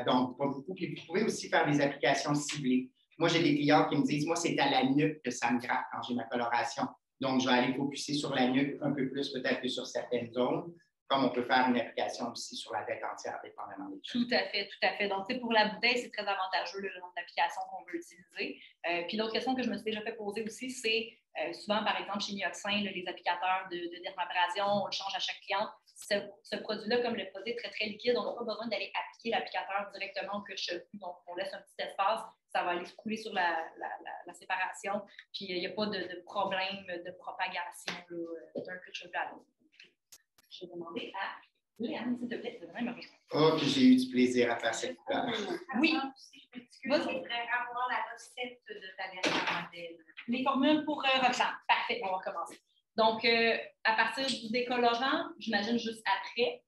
Donc, pas beaucoup. Puis, vous pouvez aussi faire des applications ciblées. Moi, j'ai des clients qui me disent, moi, c'est à la nuque que ça me gratte quand j'ai ma coloration. Donc, je vais aller focuser sur la nuque un peu plus peut-être que sur certaines zones, comme on peut faire une application aussi sur la tête entière, dépendamment des choses. Tout à fait, tout à fait. Donc, pour la bouteille, c'est très avantageux le nombre d'applications qu'on veut utiliser. Puis l'autre question que je me suis déjà fait poser aussi, c'est souvent, par exemple, chez Nioxin, les applicateurs de dermabrasion, on le change à chaque cliente. Ce produit-là, comme le produit est très, très liquide, on n'a pas besoin d'aller appliquer l'applicateur directement au cuir chevelu. Donc, on laisse un petit espace, ça va aller se couler sur la séparation. Puis, il n'y a pas de problème de propagation d'un cuir chevelu à l'autre. Je vais demander à Léane, s'il te plaît, de me rejoindre. Oh, que j'ai eu du plaisir à faire cette couleur. Oui. Je voudrais avoir la recette de ta dernière modèle. Les formules pour Roxane. Parfait, on va recommencer. Donc, à partir du décolorant, j'imagine juste après.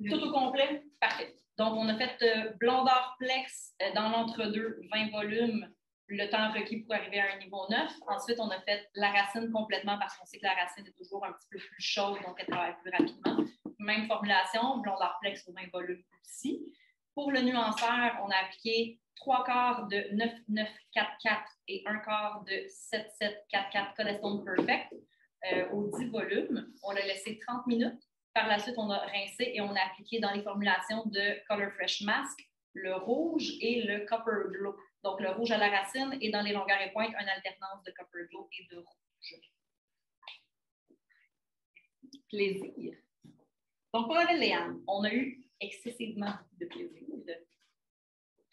Tout au complet? Parfait. Donc, on a fait Blondorplex dans l'entre-deux, 20 volumes, le temps requis pour arriver à un niveau 9. Ensuite, on a fait la racine complètement parce qu'on sait que la racine est toujours un petit peu plus chaude, donc elle travaille plus rapidement. Même formulation, Blondorplex aux 20 volumes aussi. Pour le nuanceur, on a appliqué 3/4 de 9,944 et 1/4 de 7,744 Codestone Perfect aux 10 volumes. On l'a laissé 30 minutes. Par la suite, on a rincé et on a appliqué dans les formulations de Color Fresh Mask le rouge et le Copper Glow. Donc, le rouge à la racine et dans les longueurs et pointes, une alternance de Copper Glow et de rouge. Plaisir. Donc, pour la Léane, on a eu excessivement de plaisir.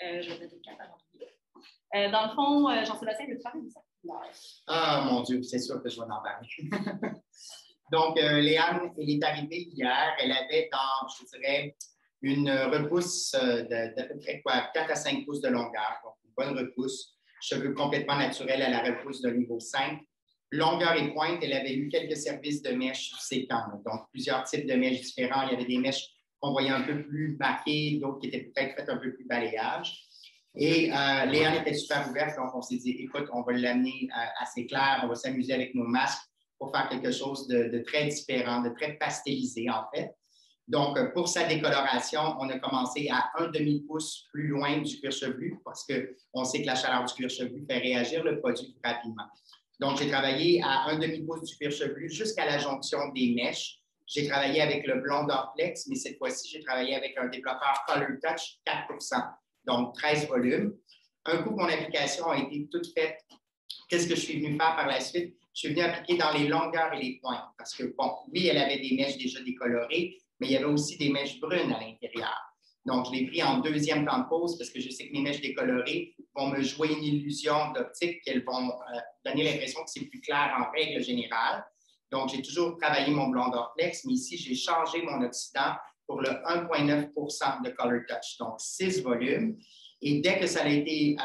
Je vais mettre une carte avant. Dans le fond, Jean-Sébastien, veux-tu parler de ça? Ah, mon Dieu, c'est sûr que je vais en parler. Donc, Léane, elle est arrivée hier. Elle avait dans, je dirais, une repousse d'à peu près 4 à 5 pouces de longueur. Donc, une bonne repousse. Cheveux complètement naturels à la repousse de niveau 5. Longueur et pointe, elle avait eu quelques services de mèches séquents. Donc, plusieurs types de mèches différents. Il y avait des mèches qu'on voyait un peu plus marquées, d'autres qui étaient peut-être faites un peu plus balayage. Et Léane était super ouverte, donc on s'est dit, écoute, on va l'amener assez clair, on va s'amuser avec nos masques pour faire quelque chose de très différent, de très pastelisé en fait. Donc, pour sa décoloration, on a commencé à 1/2 pouce plus loin du cuir chevelu parce qu'on sait que la chaleur du cuir chevelu fait réagir le produit plus rapidement. Donc, j'ai travaillé à 1/2 pouce du cuir chevelu jusqu'à la jonction des mèches. J'ai travaillé avec le blond Dorflex, mais cette fois-ci, j'ai travaillé avec un développeur Color Touch 4%, donc 13 volumes. Un coup, mon application a été toute faite. Qu'est-ce que je suis venu faire par la suite? Je suis venu appliquer dans les longueurs et les pointes parce que, bon, oui, elle avait des mèches déjà décolorées, mais il y avait aussi des mèches brunes à l'intérieur. Donc, je l'ai pris en deuxième temps de pause parce que je sais que mes mèches décolorées vont me jouer une illusion d'optique, qu'elles vont donner l'impression que c'est plus clair en règle générale. Donc, j'ai toujours travaillé mon blond Dorflex, mais ici, j'ai changé mon oxydant pour le 1,9% de Color Touch, donc 6 volumes. Et dès que ça a été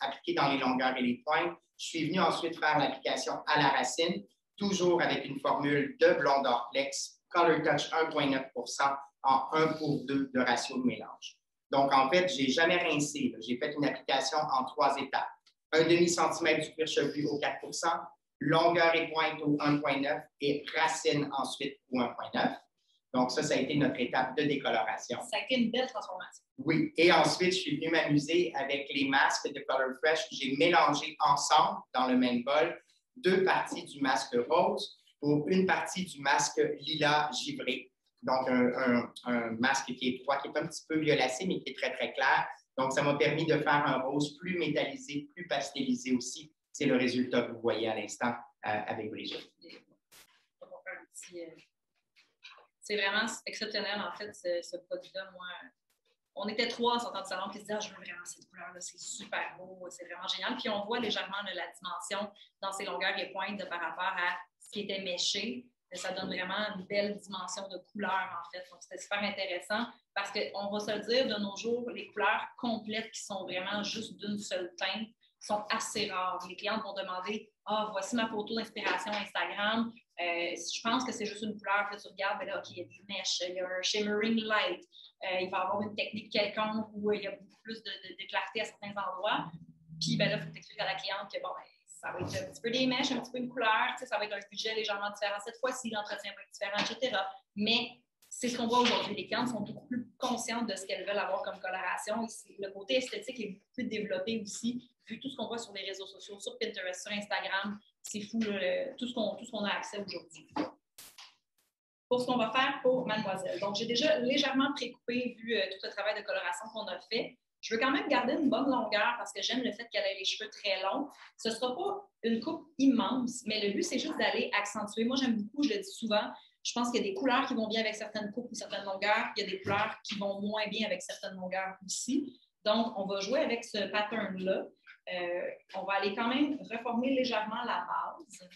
appliqué dans les longueurs et les pointes, je suis venu ensuite faire l'application à la racine, toujours avec une formule de blond Dorflex, Color Touch 1,9% en 1/2 de ratio de mélange. Donc, en fait, je n'ai jamais rincé. J'ai fait une application en 3 étapes. 1/2 centimètre du cuir chevelu au 4%, longueur et pointe au 1,9 et racine ensuite au 1,9. Donc, ça a été notre étape de décoloration. Ça a été une belle transformation. Oui. Et ensuite, je suis venu m'amuser avec les masques de Color Fresh. J'ai mélangé ensemble, dans le même bol, 2 parties du masque rose pour une partie du masque lilas givré. Donc, un masque qui est froid, qui est un petit peu violacé, mais qui est très, très clair. Donc, ça m'a permis de faire un rose plus métallisé, plus pastelisé aussi. C'est le résultat que vous voyez à l'instant avec Brigitte. C'est vraiment exceptionnel, en fait, ce produit-là. Moi, on était 3 en sortant du salon qui se disaient ah, je veux vraiment cette couleur-là, c'est super beau, c'est vraiment génial. Puis on voit légèrement la dimension dans ses longueurs et pointes par rapport à ce qui était méché. Ça donne vraiment une belle dimension de couleur, en fait. Donc, c'était super intéressant parce qu'on va se le dire, de nos jours, les couleurs complètes qui sont vraiment juste d'une seule teinte sont assez rares. Les clientes vont demander « Ah, voici ma photo d'inspiration Instagram. Je pense que c'est juste une couleur. » Puis tu regardes, ben là, OK, il y a des mèches, il y a un shimmering light. Il va y avoir une technique quelconque où il y a beaucoup plus de clarté à certains endroits. Puis, ben là, il faut t'expliquer à la cliente que, bon, ben, ça va être un petit peu des mèches, un petit peu une couleur, ça va être un budget légèrement différent cette fois-ci, l'entretien va être différent, etc. Mais c'est ce qu'on voit aujourd'hui. Les clientes sont beaucoup plus conscientes de ce qu'elles veulent avoir comme coloration. Le côté esthétique est beaucoup plus développé aussi, vu tout ce qu'on voit sur les réseaux sociaux, sur Pinterest, sur Instagram. C'est fou, là, tout ce qu'on a accès aujourd'hui. Pour ce qu'on va faire pour Mademoiselle. Donc, j'ai déjà légèrement précoupé, vu tout le travail de coloration qu'on a fait. Je veux quand même garder une bonne longueur parce que j'aime le fait qu'elle ait les cheveux très longs. Ce ne sera pas une coupe immense, mais le but, c'est juste d'aller accentuer. Moi, j'aime beaucoup, je le dis souvent, je pense qu'il y a des couleurs qui vont bien avec certaines coupes ou certaines longueurs. Il y a des couleurs qui vont moins bien avec certaines longueurs aussi. Donc, on va jouer avec ce pattern-là. On va aller quand même reformer légèrement la base.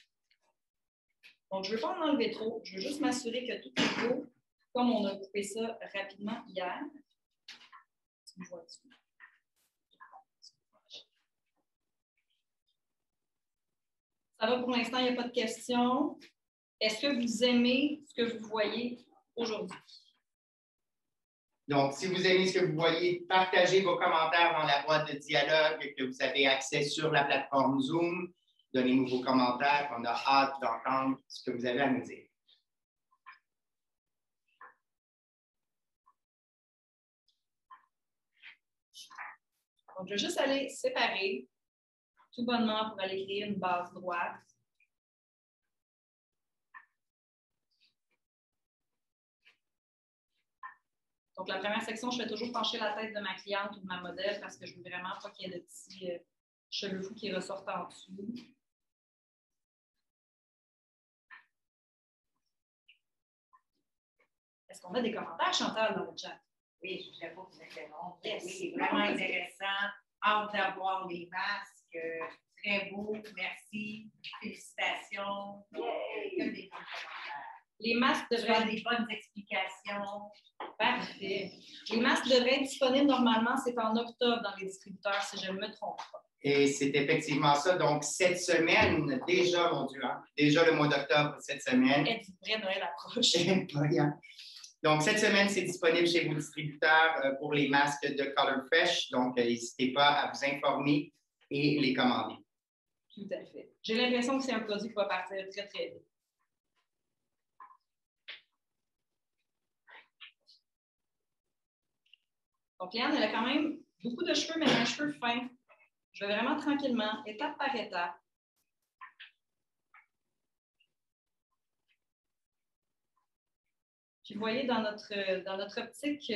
Donc, je ne veux pas en enlever trop. Je veux juste m'assurer que tout est beau, comme on a coupé ça rapidement hier. Ça va pour l'instant, il n'y a pas de questions. Est-ce que vous aimez ce que vous voyez aujourd'hui? Donc, si vous aimez ce que vous voyez, partagez vos commentaires dans la boîte de dialogue que vous avez accès sur la plateforme Zoom. Donnez-nous vos commentaires. On a hâte d'entendre ce que vous avez à nous dire. Donc, je vais juste aller séparer tout bonnement pour aller créer une base droite. Donc, la première section, je fais toujours pencher la tête de ma cliente ou de ma modèle parce que je veux vraiment pas qu'il y ait de petits cheveux fous qui ressortent en dessous. Est-ce qu'on a des commentaires, Chantal, dans le chat? Oui, je ne sais pas vous interrompre. Yes. Oui, c'est vraiment intéressant. Hâte d'avoir les masques. Très beau. Merci. Félicitations. Que des bons commentaires. Les masques devraient être des bonnes explications. Parfait. Les masques devraient être disponibles normalement, c'est en octobre dans les distributeurs, si je ne me trompe pas. Et c'est effectivement ça. Donc, cette semaine, déjà, mon Dieu, hein, déjà le mois d'octobre, cette semaine. Êtes-vous prêt, Noël approche? Donc, cette semaine, c'est disponible chez vos distributeurs pour les masques de Color Fresh. Donc, n'hésitez pas à vous informer et les commander. Tout à fait. J'ai l'impression que c'est un produit qui va partir très, très vite. Donc, Léane, elle a quand même beaucoup de cheveux, mais un cheveu fin. Je vais vraiment tranquillement, étape par étape. Puis, vous voyez, dans notre optique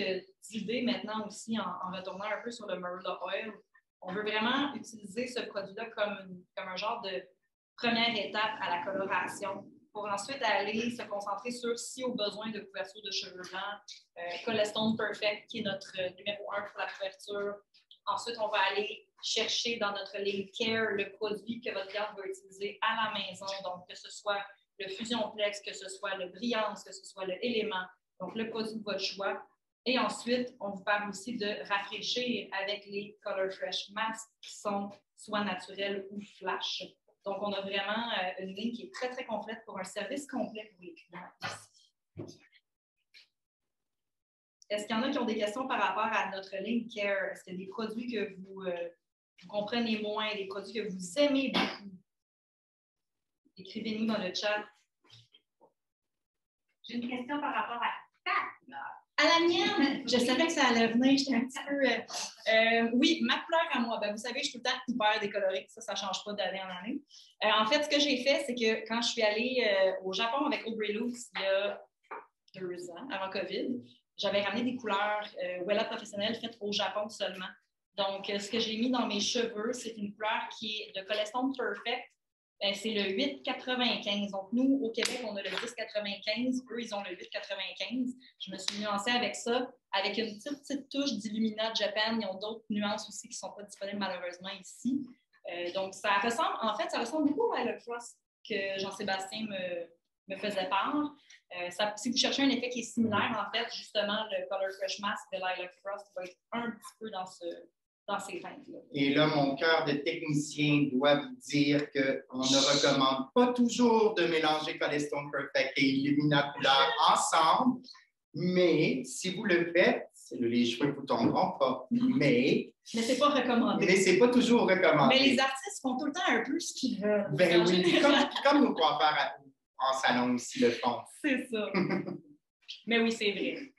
d'idée maintenant aussi, en retournant un peu sur le Marula Oil, on veut vraiment utiliser ce produit-là comme un genre de première étape à la coloration pour ensuite aller se concentrer sur, si au besoin de couverture de cheveux blancs, Colestone Perfect, qui est notre numéro 1 pour la couverture. Ensuite, on va aller chercher dans notre ligne Care le produit que votre cliente va utiliser à la maison, donc que ce soit le Fusionplex, que ce soit le Brillance, que ce soit le Élément, donc le produit de votre choix. Et ensuite, on vous parle aussi de rafraîchir avec les Color Fresh Masks qui sont soit naturels ou flash. Donc, on a vraiment une ligne qui est très, très complète pour un service complet pour les clients. Est-ce qu'il y en a qui ont des questions par rapport à notre ligne Care? Est-ce qu'il y a des produits que vous comprenez moins, des produits que vous aimez beaucoup? Écrivez-nous dans le chat. J'ai une question par rapport à ta couleur. À la mienne, je savais que ça allait venir. J'étais un petit peu. Oui, ma couleur à moi. Ben, vous savez, je suis tout le temps hyper décolorée. Ça ne change pas d'année en année. En fait, ce que j'ai fait, c'est que quand je suis allée au Japon avec Aubrey Loose il y a 2 ans, avant COVID, j'avais ramené des couleurs Wella professionnelles faites au Japon seulement. Donc, ce que j'ai mis dans mes cheveux, c'est une couleur qui est de Colestone Perfect. C'est le 8,95. Donc, nous, au Québec, on a le 10,95. Eux, ils ont le 8,95. Je me suis nuancée avec ça, avec une petite touche d'Illumina Japan. Ils ont d'autres nuances aussi qui ne sont pas disponibles malheureusement ici. Donc, ça ressemble beaucoup à Lilac Frost que Jean-Sébastien me faisait part. Si vous cherchez un effet qui est similaire, en fait, justement, le Color Fresh Mask de Lilac Frost va être un petit peu dans ces teintes-là. Et là, mon cœur de technicien doit vous dire qu'on ne recommande pas toujours de mélanger Colestone Perfect et Illumina Couleur ensemble, mais si vous le faites, les cheveux ne vous tomberont pas. Mais c'est pas recommandé. Mais c'est pas toujours recommandé. Mais les artistes font tout le temps un peu ce qu'ils veulent. Ben oui, comme nos coiffeurs en salon aussi le font. C'est ça. Mais oui, c'est vrai.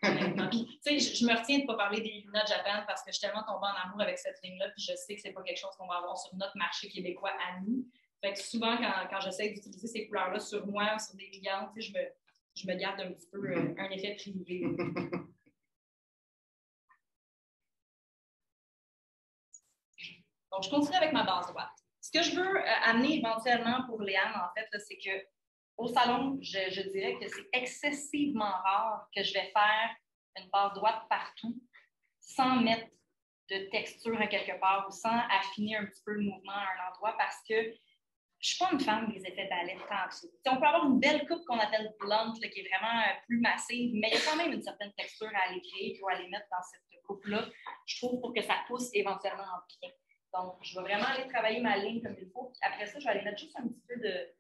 Puis, tu sais, je me retiens de ne pas parler des Illumina Japan parce que je suis tellement tombée en amour avec cette ligne-là, puis je sais que ce n'est pas quelque chose qu'on va avoir sur notre marché québécois à nous. Fait que souvent, quand j'essaie d'utiliser ces couleurs-là sur moi ou sur des clients, tu sais, je me garde un petit peu un effet privé. Donc, je continue avec ma base droite. Ce que je veux amener éventuellement pour Léane, en fait, c'est que au salon, je dirais que c'est excessivement rare que je vais faire une base droite partout sans mettre de texture à quelque part ou sans affiner un petit peu le mouvement à un endroit parce que je ne suis pas une fan des effets ballet tant que ça. On peut avoir une belle coupe qu'on appelle blunt, là, qui est vraiment plus massive, mais il y a quand même une certaine texture à aller créer pour aller mettre dans cette coupe-là, je trouve, pour que ça pousse éventuellement en bien. Donc, je vais vraiment aller travailler ma ligne comme il faut. Après ça, je vais aller mettre juste un petit peu de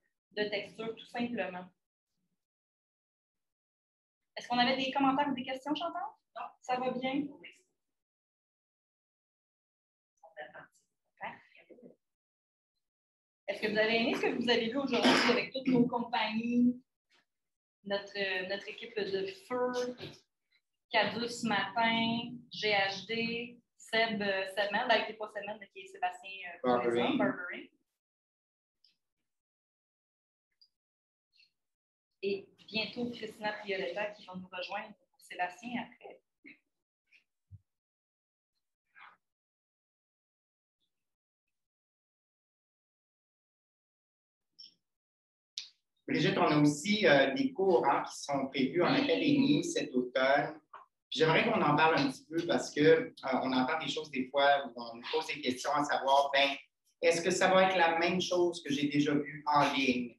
texture, tout simplement. Est-ce qu'on avait des commentaires ou des questions, Chantal? Non, ça va bien? Oui. Est-ce que vous avez aimé ce que vous avez vu aujourd'hui avec toutes nos compagnies, notre équipe de feu, Cadus ce matin, GHD, Sebman, qui n'est pas Sebman, mais qui est Sébastien Barbering. Et bientôt, Christina Prioletta qui va nous rejoindre pour Sébastien après. Brigitte, on a aussi des cours qui sont prévus en académie cet automne. J'aimerais qu'on en parle un petit peu parce qu'on entend des choses des fois où on nous pose des questions à savoir, est-ce que ça va être la même chose que j'ai déjà vu en ligne?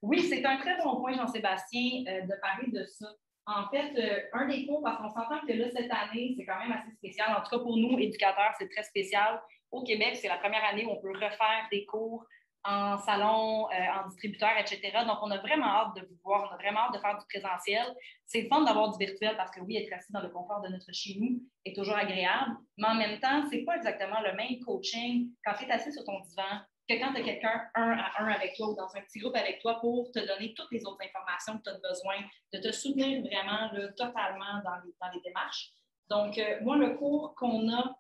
Oui, c'est un très bon point, Jean-Sébastien, de parler de ça. En fait, un des cours, parce qu'on s'entend que là, cette année, c'est quand même assez spécial. En tout cas, pour nous, éducateurs, c'est très spécial. Au Québec, c'est la première année où on peut refaire des cours en salon, en distributeur, etc. Donc, on a vraiment hâte de vous voir. On a vraiment hâte de faire du présentiel. C'est le fun d'avoir du virtuel parce que oui, être assis dans le confort de notre chez nous est toujours agréable. Mais en même temps, ce n'est pas exactement le même coaching quand tu es assis sur ton divan que quand tu as quelqu'un un à un avec toi ou dans un petit groupe avec toi pour te donner toutes les autres informations que tu as besoin, de te soutenir vraiment là, totalement dans les démarches. Donc, moi, le cours qu'on a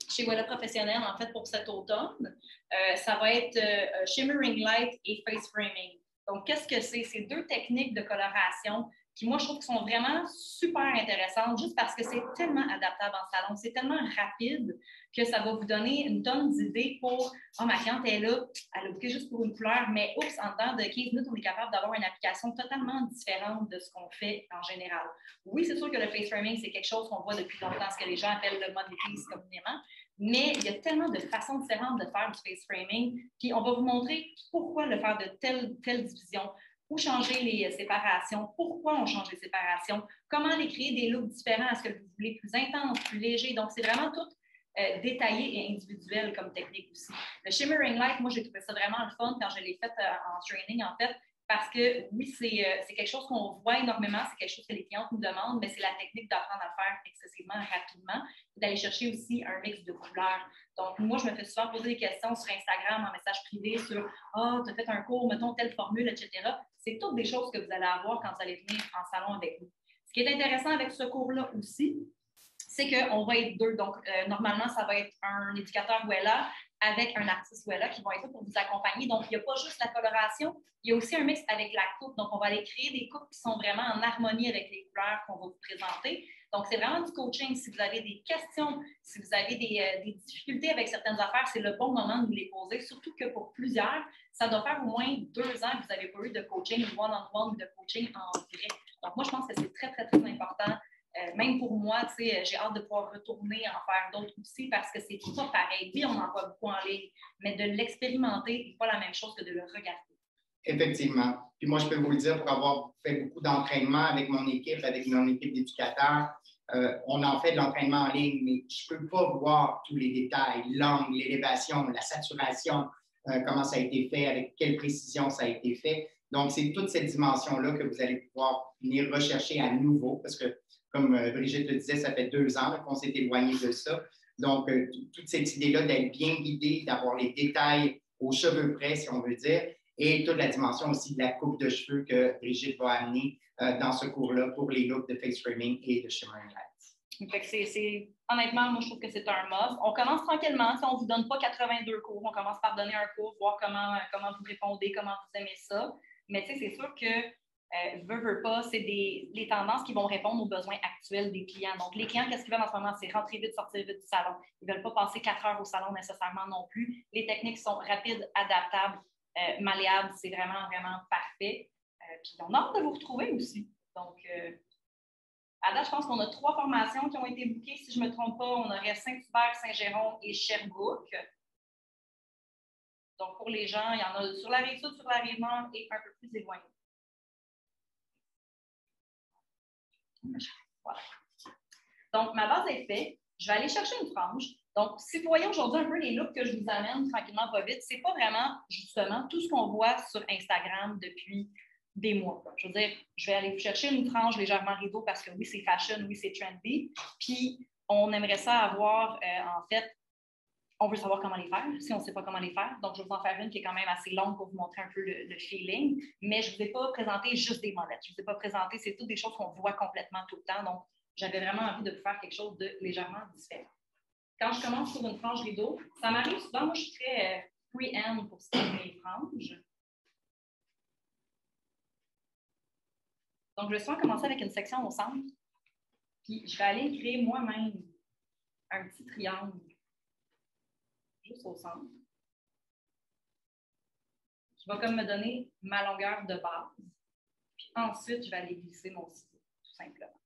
chez Wella Professionnel, en fait, pour cet automne, ça va être Shimmering Light et Face Framing. Donc, qu'est-ce que c'est? C'est deux techniques de coloration qui, moi, je trouve qu'ils sont vraiment super intéressantes juste parce que c'est tellement adaptable en salon, c'est tellement rapide que ça va vous donner une tonne d'idées pour « Oh, ma cliente est là, elle a booké juste pour une couleur, mais oups, en dedans de 15 minutes, on est capable d'avoir une application totalement différente de ce qu'on fait en général. » Oui, c'est sûr que le face framing, c'est quelque chose qu'on voit depuis longtemps, ce que les gens appellent le mode face communément, mais il y a tellement de façons différentes de faire du face framing, puis on va vous montrer pourquoi le faire de telle division, où changer les séparations, pourquoi on change les séparations, comment les créer des looks différents, est-ce que vous voulez plus intense, plus léger, donc c'est vraiment tout détaillé et individuel comme technique aussi. Le Shimmering Light, moi j'ai trouvé ça vraiment le fun quand je l'ai fait en training en fait, parce que oui, c'est quelque chose qu'on voit énormément, c'est quelque chose que les clientes nous demandent, mais c'est la technique d'apprendre à le faire excessivement rapidement et d'aller chercher aussi un mix de couleurs. Donc, moi, je me fais souvent poser des questions sur Instagram en message privé sur « Ah, tu as fait un cours, mettons telle formule, etc. » C'est toutes des choses que vous allez avoir quand vous allez venir en salon avec nous. Ce qui est intéressant avec ce cours-là aussi, c'est qu'on va être deux. Donc, normalement, ça va être un éducateur Wella avec un artiste Wella qui vont être là pour vous accompagner. Donc, il n'y a pas juste la coloration, il y a aussi un mix avec la coupe. Donc, on va aller créer des coupes qui sont vraiment en harmonie avec les couleurs qu'on va vous présenter. Donc, c'est vraiment du coaching. Si vous avez des questions, si vous avez des difficultés avec certaines affaires, c'est le bon moment de nous les poser, surtout que pour plusieurs, ça doit faire au moins 2 ans que vous n'avez pas eu de coaching one-on-one ou de coaching en vrai. Donc, moi, je pense que c'est très, très, très important. Même pour moi, j'ai hâte de pouvoir retourner en faire d'autres aussi parce que c'est pas pareil. Oui, on en voit beaucoup en ligne, mais de l'expérimenter n'est pas la même chose que de le regarder. Effectivement. Puis moi, je peux vous le dire, pour avoir fait beaucoup d'entraînement avec mon équipe d'éducateurs, on en fait de l'entraînement en ligne, mais je ne peux pas voir tous les détails, l'angle, l'élévation, la saturation, comment ça a été fait, avec quelle précision ça a été fait. Donc, c'est toute cette dimension-là que vous allez pouvoir venir rechercher à nouveau, parce que, comme Brigitte le disait, ça fait 2 ans qu'on s'est éloigné de ça. Donc, toute cette idée-là d'être bien guidé, d'avoir les détails aux cheveux près, si on veut dire, et toute la dimension aussi de la coupe de cheveux que Brigitte va amener dans ce cours-là pour les looks de face framing et de shimmering lights. Fait que honnêtement, moi, je trouve que c'est un must. On commence tranquillement. Si on ne vous donne pas 82 cours, on commence par donner un cours, voir comment vous répondez, comment vous aimez ça. Mais c'est sûr que veut pas, c'est les tendances qui vont répondre aux besoins actuels des clients. Donc, les clients, qu'est-ce qu'ils veulent en ce moment? C'est rentrer vite, sortir vite du salon. Ils ne veulent pas passer 4 heures au salon nécessairement non plus. Les techniques sont rapides, adaptables, malléables. C'est vraiment, vraiment parfait. Puis, on a hâte de vous retrouver aussi. Donc, à date, je pense qu'on a 3 formations qui ont été bookées. Si je ne me trompe pas, on aurait Saint-Hubert, Saint-Jérôme et Sherbrooke. Donc, pour les gens, il y en a sur la Rive-Sud, sur la Rive-Nord et un peu plus éloigné. Voilà. Donc, ma base est faite. Je vais aller chercher une frange. Donc, si vous voyez aujourd'hui un peu les looks que je vous amène tranquillement, pas vite, ce n'est pas vraiment, justement, tout ce qu'on voit sur Instagram depuis des mois. Je veux dire, je vais aller vous chercher une frange légèrement rideau parce que oui, c'est fashion, oui, c'est trendy. Puis, on aimerait ça avoir, en fait, on veut savoir comment les faire, si on ne sait pas comment les faire. Donc, je vais vous en faire une qui est quand même assez longue pour vous montrer un peu le feeling. Mais je ne vous ai pas présenté juste des molettes. Je ne vous ai pas présenté, c'est toutes des choses qu'on voit complètement tout le temps. Donc, j'avais vraiment envie de vous faire quelque chose de légèrement différent. quand je commence sur une frange rideau, ça m'arrive souvent, moi je suis très free-hand pour ce qui est de mes franges. Donc, je vais souvent commencer avec une section au centre, puis je vais aller créer moi-même un petit triangle juste au centre, qui va comme me donner ma longueur de base. Puis ensuite, je vais aller glisser mon ciseau, tout simplement.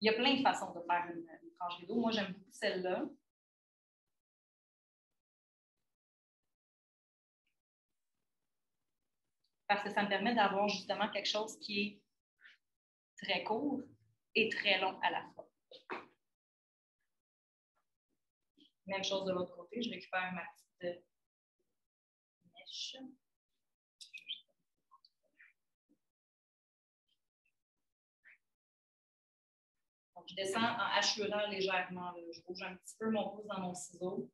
Il y a plein de façons de faire une frange rideau. Moi, j'aime beaucoup celle-là. Parce que ça me permet d'avoir justement quelque chose qui est très court et très long à la fois. Même chose de l'autre côté, je récupère ma petite mèche. Donc, je descends en hachurant légèrement. Là. Je bouge un petit peu mon pouce dans mon ciseau.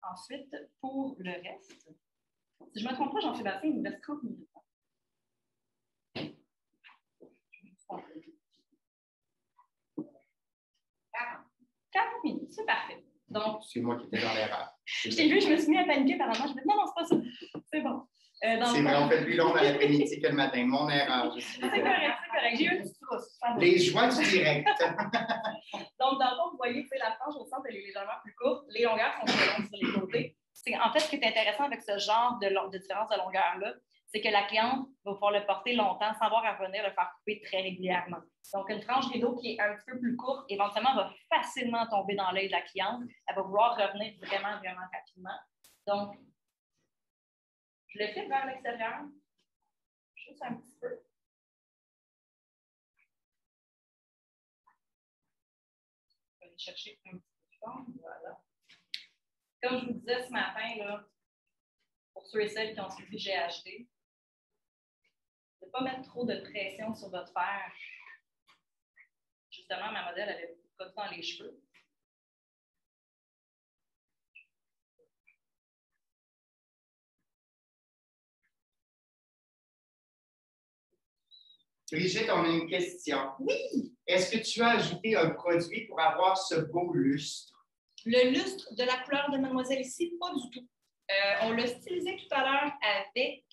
Ensuite, pour le reste, si je ne me trompe pas, Jean-Sébastien, il me reste 30 minutes. 40 minutes, c'est parfait. Donc, c'est moi qui étais dans l'erreur. Je t'ai vu, je me suis mis à paniquer par moment. Je me dis, non, c'est pas ça. C'est bon. C'est vrai, on fait plus long dans l'après-midi que le matin. Mon erreur, je suis c'est correct, c'est correct. J'ai eu une petite trousse. Les joies du direct. Donc, dans le fond, vous voyez, la frange au centre, elle est légèrement plus courte. Les longueurs sont plus longues sur les côtés. En fait, ce qui est intéressant avec ce genre de différence de longueur-là, c'est que la cliente va pouvoir le porter longtemps sans avoir à venir le faire couper très régulièrement. Donc, une frange rideau qui est un petit peu plus courte, éventuellement, va facilement tomber dans l'œil de la cliente. Elle va vouloir revenir vraiment, vraiment rapidement. Donc, je le fais vers l'extérieur, juste un petit peu. Je vais aller chercher un petit peu de forme, voilà. Comme je vous disais ce matin, là, pour ceux et celles qui ont suivi GHD, de ne pas mettre trop de pression sur votre fer. Justement, ma modèle avait beaucoup de produits dans les cheveux. Brigitte, on a une question. Oui! Est-ce que tu as ajouté un produit pour avoir ce beau lustre? Le lustre de la couleur de Mademoiselle ici, pas du tout. On l'a stylisé tout à l'heure avec...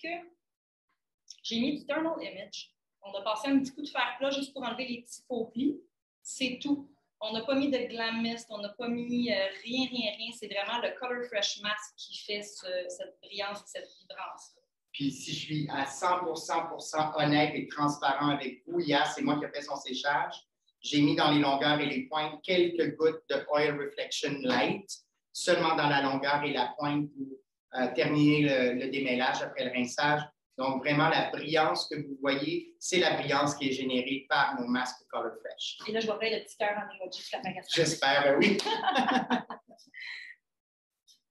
J'ai mis du Thermal Image. On a passé un petit coup de fer plat juste pour enlever les petits faux plis. C'est tout. On n'a pas mis de glam mist, on n'a pas mis rien. C'est vraiment le Color Fresh Mask qui fait cette brillance, cette vibrance. Puis si je suis à 100% honnête et transparent avec vous, hier, c'est moi qui ai fait son séchage. J'ai mis dans les longueurs et les pointes quelques gouttes de Oil Reflection Light, seulement dans la longueur et la pointe pour terminer le démêlage après le rinçage. Donc, vraiment, la brillance que vous voyez, c'est la brillance qui est générée par nos masques Color Fresh. Et là, je vois plein de petits cœurs en emoji sur la magasin. J'espère, oui.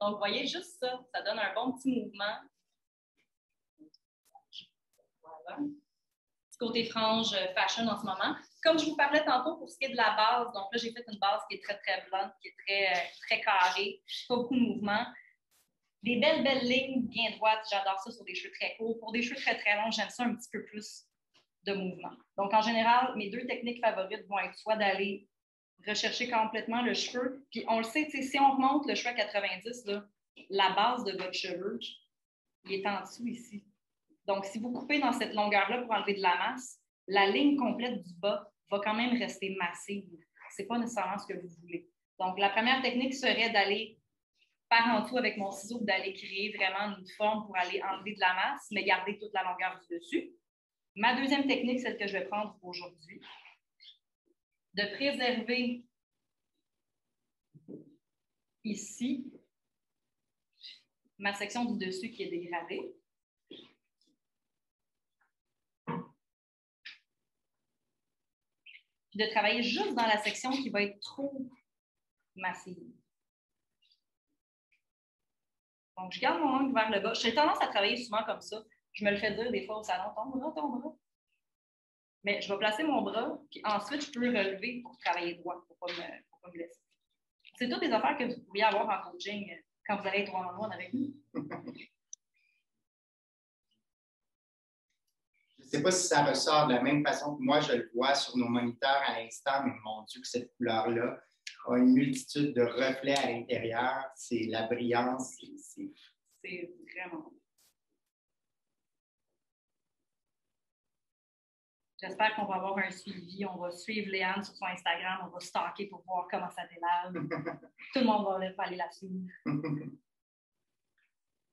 Donc, vous voyez, juste ça, ça donne un bon petit mouvement. Voilà. Petit côté frange fashion en ce moment. Comme je vous parlais tantôt pour ce qui est de la base, donc là, j'ai fait une base qui est très, très blonde, qui est très carrée, pas beaucoup de mouvement. Des belles lignes bien droites, j'adore ça sur des cheveux très courts. Pour des cheveux très, très longs, j'aime ça un petit peu plus de mouvement. Donc, en général, mes deux techniques favorites vont être soit d'aller rechercher complètement le cheveu, puis on le sait, si on remonte le cheveu à 90, là, la base de votre cheveu, il est en dessous ici. Donc, si vous coupez dans cette longueur-là pour enlever de la masse, la ligne complète du bas va quand même rester massive. Ce n'est pas nécessairement ce que vous voulez. Donc, la première technique serait d'aller par en dessous avec mon ciseau, d'aller créer vraiment une forme pour aller enlever de la masse, mais garder toute la longueur du dessus. Ma deuxième technique, celle que je vais prendre aujourd'hui, de préserver ici ma section du dessus qui est dégradée. Puis de travailler juste dans la section qui va être trop massive. Donc, je garde mon ongle vers le bas. J'ai tendance à travailler souvent comme ça. Je me le fais dire des fois au salon, ton bras, ton bras. Mais je vais placer mon bras, puis ensuite, je peux relever pour travailler droit, pour ne pas me blesser. C'est toutes des affaires que vous pourriez avoir en coaching quand vous allez être one-on-one avec nous. Je ne sais pas si ça ressort de la même façon que moi, je le vois sur nos moniteurs à l'instant, mais mon Dieu, que cette couleur-là a une multitude de reflets à l'intérieur. C'est la brillance. C'est vraiment beau. J'espère qu'on va avoir un suivi. On va suivre Léane sur son Instagram. On va stalker pour voir comment ça démarre. Tout le monde va aller la suivre.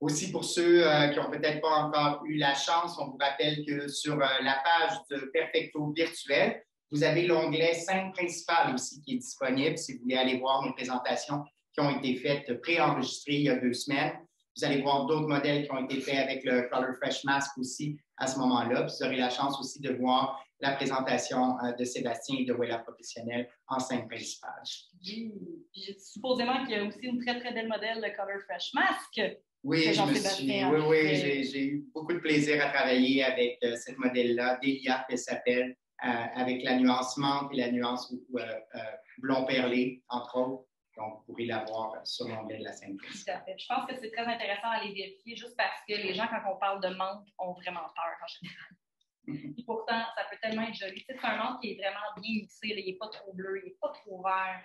Aussi, pour ceux qui n'ont peut-être pas encore eu la chance, on vous rappelle que sur la page de Perfecto Virtuel, vous avez l'onglet scène principale aussi qui est disponible si vous voulez aller voir nos présentations qui ont été faites pré-enregistrées il y a 2 semaines. Vous allez voir d'autres modèles qui ont été faits avec le Color Fresh Mask aussi à ce moment-là. Vous aurez la chance aussi de voir la présentation de Sébastien et de Wella Professionnel en scène principale. Oui. Puis, supposément qu'il y a aussi une très, très belle modèle, le Color Fresh Mask. Oui, j'ai eu beaucoup de plaisir à travailler avec cette modèle-là, Delia, elle s'appelle, avec la nuance menthe et la nuance blond perlé, entre autres. Donc, vous pourrez la voir sur l'onglet de la scène principale. Tout à fait. Je pense que c'est très intéressant à les vérifier juste parce que les gens, quand on parle de menthe, ont vraiment peur en général. Et pourtant, ça peut tellement être joli. C'est un menthe qui est vraiment bien mixé. Il n'est pas trop bleu, il n'est pas trop vert.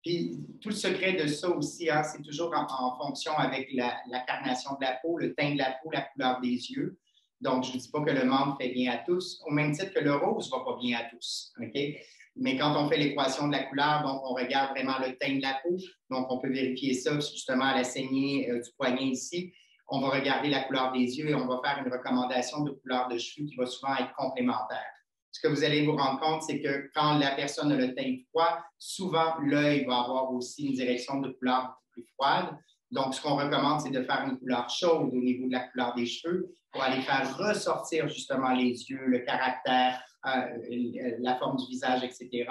Puis, tout le secret de ça aussi, hein, c'est toujours en fonction avec la carnation de la peau, le teint de la peau, la couleur des yeux. Donc, je ne dis pas que le menthe fait bien à tous, au même titre que le rose ne va pas bien à tous. Okay? Mais quand on fait l'équation de la couleur, donc on regarde vraiment le teint de la peau. Donc, on peut vérifier ça justement à la saignée du poignet ici. On va regarder la couleur des yeux et on va faire une recommandation de couleur de cheveux qui va souvent être complémentaire. Ce que vous allez vous rendre compte, c'est que quand la personne a le teint froid, souvent l'œil va avoir aussi une direction de couleur beaucoup plus froide. Donc, ce qu'on recommande, c'est de faire une couleur chaude au niveau de la couleur des cheveux pour aller faire ressortir justement les yeux, le caractère, la forme du visage, etc.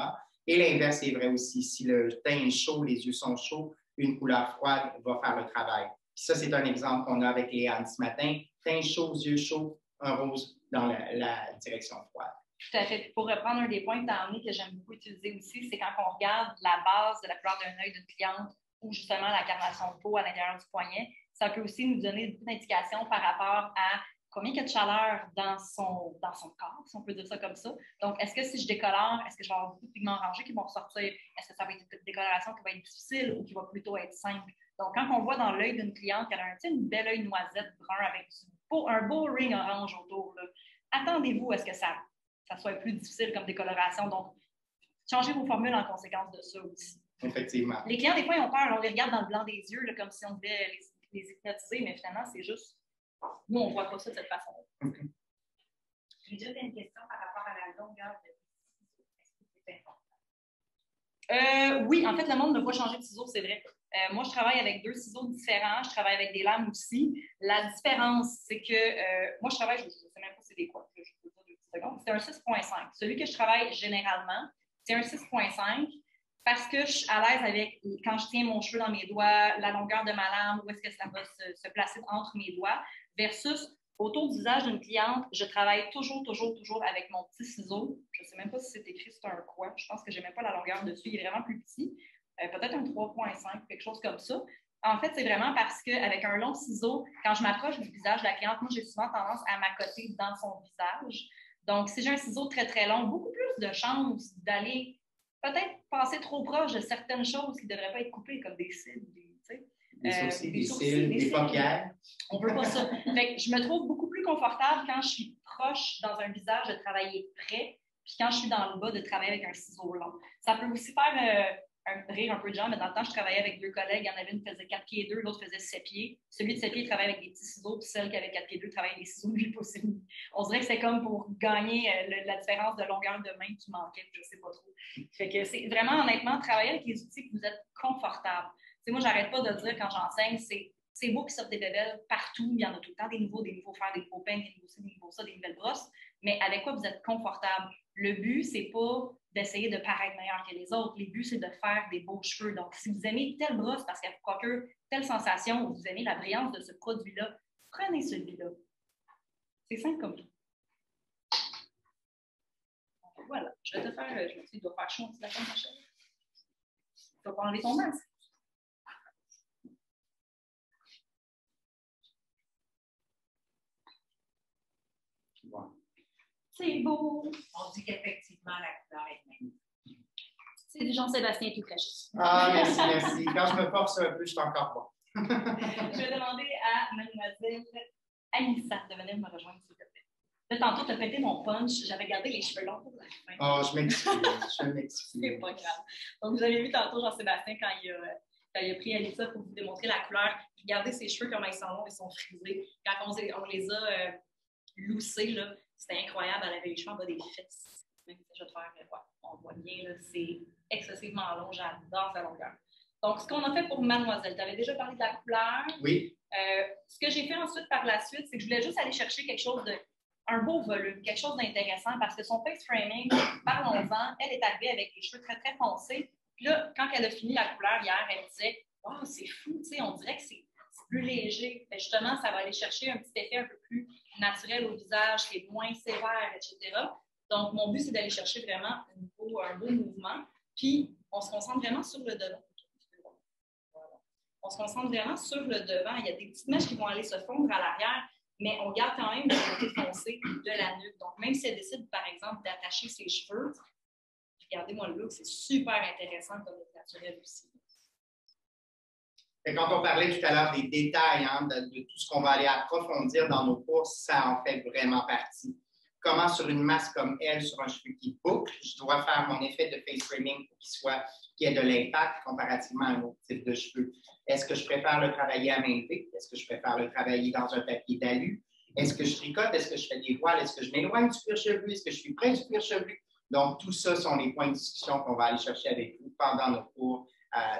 Et l'inverse est vrai aussi. Si le teint est chaud, les yeux sont chauds, une couleur froide va faire le travail. Puis ça, c'est un exemple qu'on a avec Léane ce matin. Teint chaud, yeux chauds, un rose dans la direction froide. Tout à fait. Puis pour reprendre un des points que tu as amené que j'aime beaucoup utiliser aussi, c'est quand on regarde la base de la couleur d'un œil d'une cliente ou justement la carnation de peau à l'intérieur du poignet, ça peut aussi nous donner beaucoup d'indications par rapport à combien il y a de chaleur dans son corps, si on peut dire ça comme ça. Donc, est-ce que si je décolore, est-ce que je vais avoir beaucoup de pigments orangés qui vont ressortir? Est-ce que ça va être une décoloration qui va être difficile ou qui va plutôt être simple? Donc, quand on voit dans l'œil d'une cliente qu'elle a une belle œil noisette brun avec un beau ring orange autour, là, attendez-vous à ce que ça soit plus difficile comme décoloration. Donc, changez vos formules en conséquence de ça aussi. Effectivement. Les clients, des fois, ils ont peur. On les regarde dans le blanc des yeux, là, comme si on devait les hypnotiser, mais finalement, c'est juste... Nous, on ne voit pas ça de cette façon-là. J'ai juste une question par rapport à la longueur de ciseaux. Est-ce que c'est important? Oui, en fait, le monde ne voit changer de ciseaux, c'est vrai. Moi, je travaille avec 2 ciseaux différents. Je travaille avec des lames aussi. La différence, c'est que moi, je travaille, je ne sais même pas c'est des quoi. C'est un 6.5. Celui que je travaille généralement, c'est un 6.5 parce que je suis à l'aise avec, quand je tiens mon cheveu dans mes doigts, la longueur de ma lame, où est-ce que ça va se placer entre mes doigts, versus autour du visage d'une cliente, je travaille toujours avec mon petit ciseau. Je ne sais même pas si c'est écrit, c'est un quoi. Je pense que je n'ai même pas la longueur dessus. Il est vraiment plus petit. Peut-être un 3.5, quelque chose comme ça. En fait, c'est vraiment parce qu'avec un long ciseau, quand je m'approche du visage de la cliente, moi, j'ai souvent tendance à m'accoter dans son visage. Donc, si j'ai un ciseau très, très long, beaucoup plus de chances d'aller peut-être passer trop proche de certaines choses qui ne devraient pas être coupées, comme des cils, des sourcils, des cils, des paupières. On ne veut pas ça. Fait que je me trouve beaucoup plus confortable quand je suis proche dans un visage de travailler près, puis quand je suis dans le bas de travailler avec un ciseau long. Ça peut aussi faire rire un peu de gens, mais dans le temps, je travaillais avec 2 collègues. Il y en avait une qui faisait 4 pieds 2, l'autre faisait 7 pieds. Celui de 7 pieds travaillait avec des petits ciseaux, puis celle qui avait 4 pieds 2 travaillait avec des ciseaux lui possible. On dirait que c'est comme pour gagner la différence de longueur de main qui manquait, je ne sais pas trop. Fait que c'est vraiment, honnêtement, travailler avec les outils que vous êtes confortable. T'sais, moi, j'arrête pas de dire quand j'enseigne, c'est beau qu'ils sortent des bébelles partout. Il y en a tout le temps des nouveaux fers, des nouveaux peignes, des nouveaux ci, des nouveaux ça, des nouvelles brosses. Mais avec quoi vous êtes confortable? Le but, c'est pas d'essayer de paraître meilleur que les autres. Le but, c'est de faire des beaux cheveux. Donc, si vous aimez telle brosse parce qu'elle vous procure telle sensation ou vous aimez la brillance de ce produit-là, prenez celui-là. C'est simple comme tout. Voilà, je vais te faire, je me suis dit, il doit faire chaud la semaine prochaine. Tu vas pas enlever ton masque. Wow. C'est beau. On dit qu'effectivement, la couleur est même. C'est du Jean-Sébastien tout caché. Ah, merci, merci. Quand je me force un peu, je suis encore bon. Je vais demander à mademoiselle Anissa de venir me rejoindre, s'il te plaît. Là, tantôt, tu as pété mon punch. J'avais gardé les cheveux longs pour la fin. Oh, je m'excuse. C'est pas grave. Donc, vous avez vu tantôt Jean-Sébastien quand il a pris Anissa pour vous démontrer la couleur. Regardez ses cheveux, comment ils sont longs, ils sont frisés. Quand on les a loussés, là, c'était incroyable. Elle avait les cheveux en bas des fesses. Je vais te faire, on voit bien, là, c'est excessivement long. J'adore sa longueur. Donc, ce qu'on a fait pour Mademoiselle, tu avais déjà parlé de la couleur. Oui. Ce que j'ai fait ensuite par la suite, c'est que je voulais juste aller chercher un beau volume, quelque chose d'intéressant, parce que son face framing, parlons-en, elle est arrivée avec des cheveux très, très foncés. Puis là, quand elle a fini la couleur hier, elle me disait « Wow, c'est fou, tu sais, on dirait que c'est plus léger. » Justement, ça va aller chercher un petit effet un peu plus naturel au visage, qui est moins sévère, etc. Donc, mon but, c'est d'aller chercher vraiment un beau mouvement. Puis, on se concentre vraiment sur le devant. On se concentre vraiment sur le devant. Il y a des petites mèches qui vont aller se fondre à l'arrière, mais on garde quand même le côté foncé de la nuque. Donc, même si elle décide, par exemple, d'attacher ses cheveux, regardez-moi le look, c'est super intéressant comme look naturel aussi. Et quand on parlait tout à l'heure des détails, de tout ce qu'on va aller approfondir dans nos courses, ça en fait vraiment partie. Comment sur une masse comme elle, sur un cheveu qui boucle, je dois faire mon effet de face framing pour qu'il y ait de l'impact comparativement à un autre type de cheveux. Est-ce que je préfère le travailler à main levée? Est-ce que je préfère le travailler dans un papier d'alu? Est-ce que je tricote? Est-ce que je fais des voiles? Est-ce que je m'éloigne du cuir chevelu? Est-ce que je suis près du cuir chevelu? Donc, tout ça sont les points de discussion qu'on va aller chercher avec vous pendant nos cours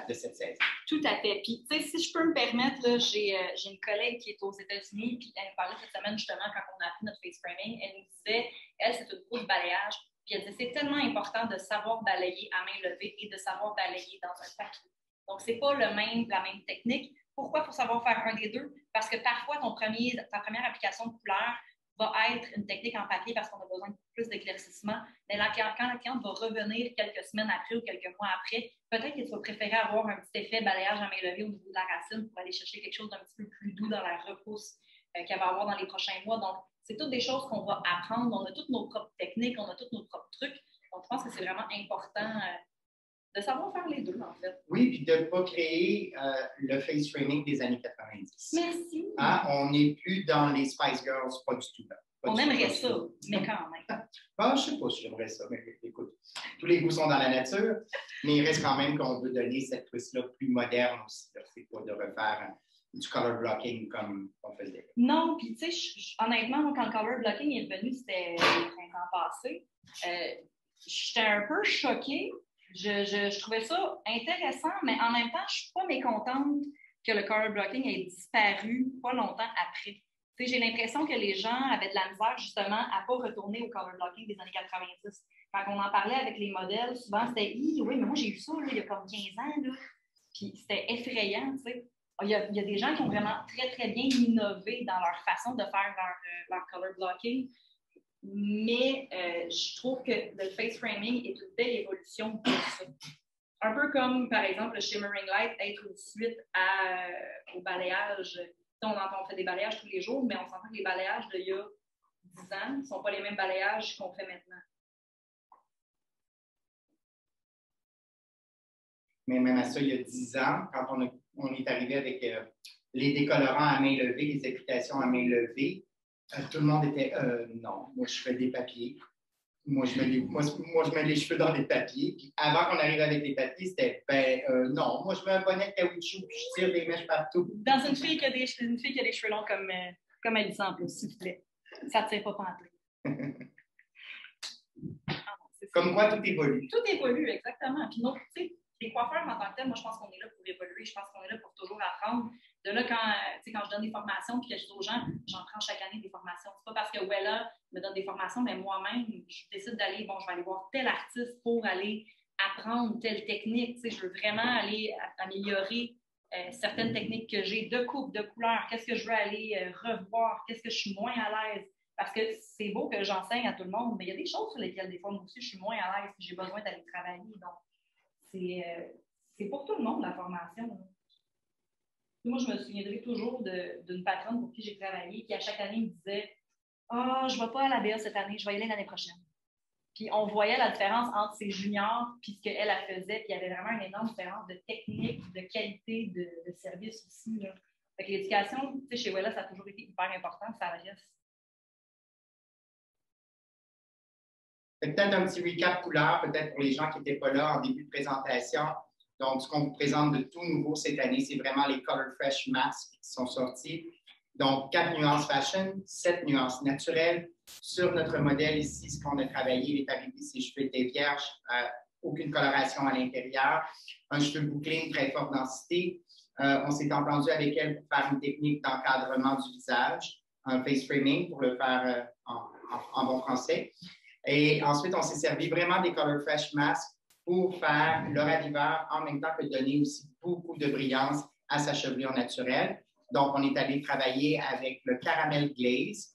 de cette saison. Tout à fait. Puis, tu sais, si je peux me permettre, là, j'ai une collègue qui est aux États-Unis, puis elle nous parlait cette semaine, justement, quand on a appris notre face framing, elle nous disait, elle, c'est une pro de balayage, puis elle disait, c'est tellement important de savoir balayer à main levée et de savoir balayer dans un papier. Donc, c'est pas la même technique. Pourquoi il faut savoir faire un des deux? Parce que parfois, ta première application de couleur va être une technique en papier parce qu'on a besoin de plus d'éclaircissement. Mais quand la cliente va revenir quelques semaines après ou quelques mois après, peut-être que tu vas préférer avoir un petit effet balayage à main levée au niveau de la racine pour aller chercher quelque chose d'un petit peu plus doux dans la repousse qu'elle va avoir dans les prochains mois. Donc, c'est toutes des choses qu'on va apprendre. On a toutes nos propres techniques, on a tous nos propres trucs. Donc, je pense que c'est vraiment important de savoir faire les deux, en fait. Oui, puis de ne pas créer le face framing des années 90. Merci. On n'est plus dans les Spice Girls, pas du tout. On aimerait ça, mais quand même. Je ne sais pas si j'aimerais ça, mais écoute, tous les goûts sont dans la nature, mais il reste quand même qu'on veut donner cette twist-là plus moderne aussi. C'est pas de refaire du color blocking comme on faisait. Non, puis tu sais, honnêtement, quand le color blocking est venu, c'était le printemps passé, j'étais un peu choquée. Je trouvais ça intéressant, mais en même temps, je ne suis pas mécontente que le color blocking ait disparu pas longtemps après. Tu sais, j'ai l'impression que les gens avaient de la misère justement à ne pas retourner au color blocking des années 90. Quand on en parlait avec les modèles, souvent c'était « oui, mais moi j'ai eu ça là, il y a comme 15 ans. » là. Puis c'était effrayant, tu sais. Il y a des gens qui ont vraiment très, très bien innové dans leur façon de faire leur color blocking. Mais je trouve que le face framing est une belle évolution de ça. Un peu comme, par exemple, le shimmering light être une suite au balayage. On fait des balayages tous les jours, mais on s'entend que les balayages d'il y a 10 ans ne sont pas les mêmes balayages qu'on fait maintenant. Mais même à ça, il y a 10 ans, quand on est arrivé avec les décolorants à main levée, les applications à main levée, tout le monde était non, moi je fais des papiers. Moi je mets les cheveux dans des papiers. Puis avant qu'on arrive avec les papiers, c'était non, moi je mets un bonnet de caoutchouc puis je tire des mèches partout. Dans une fille qui a des cheveux longs comme Alice en plus, s'il te plaît. Ça ne tire pas pantoute. Comme quoi tout évolue. Tout évolue, exactement. Puis tu sais, les coiffeurs en tant que tel, moi je pense qu'on est là pour évoluer, je pense qu'on est là pour toujours apprendre. De là, quand je donne des formations puis que je dis aux gens, j'en prends chaque année des formations. C'est pas parce que Wella me donne des formations, mais moi-même, je décide d'aller, bon, je vais aller voir tel artiste pour aller apprendre telle technique. Tu sais, je veux vraiment aller améliorer certaines techniques que j'ai de coupe, de couleur. Qu'est-ce que je veux aller revoir? Qu'est-ce que je suis moins à l'aise? Parce que c'est beau que j'enseigne à tout le monde, mais il y a des choses sur lesquelles, des fois, moi aussi, je suis moins à l'aise. J'ai besoin d'aller travailler. Donc, c'est pour tout le monde, la formation. Moi, je me souviendrai toujours d'une patronne pour qui j'ai travaillé qui, à chaque année, me disait « Ah, je ne vais pas à la BA cette année, je vais y aller l'année prochaine. » Puis on voyait la différence entre ses juniors et ce qu'elle faisait. Puis il y avait vraiment une énorme différence de technique, de qualité de service aussi. Là. Fait que l'éducation, tu sais, chez Wella, ça a toujours été hyper important, ça reste. Peut-être un petit recap couleur, peut-être pour les gens qui n'étaient pas là en début de présentation. Donc, ce qu'on vous présente de tout nouveau cette année, c'est vraiment les Color Fresh masks qui sont sortis. Donc, 4 nuances fashion, 7 nuances naturelles. Sur notre modèle ici, ce qu'on a travaillé, les fabriqués, ses cheveux étaient vierges, aucune coloration à l'intérieur, un cheveu bouclé, une très forte densité. On s'est entendu avec elle pour faire une technique d'encadrement du visage, un face framing pour le faire en bon français. Et ensuite, on s'est servi vraiment des Color Fresh masks pour faire le raviveur en même temps que donner aussi beaucoup de brillance à sa chevelure naturelle. Donc, on est allé travailler avec le Caramel Glaze,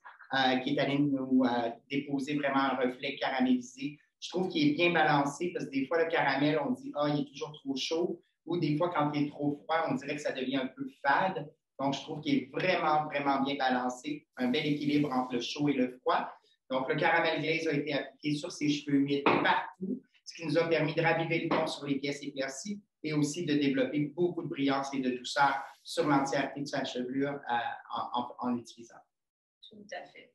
qui est allé nous déposer vraiment un reflet caramélisé. Je trouve qu'il est bien balancé parce que des fois, le caramel, on dit « Ah, il est toujours trop chaud » ou des fois, quand il est trop froid, on dirait que ça devient un peu fade. Donc, je trouve qu'il est vraiment, vraiment bien balancé. Un bel équilibre entre le chaud et le froid. Donc, le Caramel Glaze a été appliqué sur ses cheveux humides partout, ce qui nous a permis de raviver le ton sur les pièces éclaircies et aussi de développer beaucoup de brillance et de douceur sur l'entièreté de sa chevelure en l'utilisant. Tout à fait.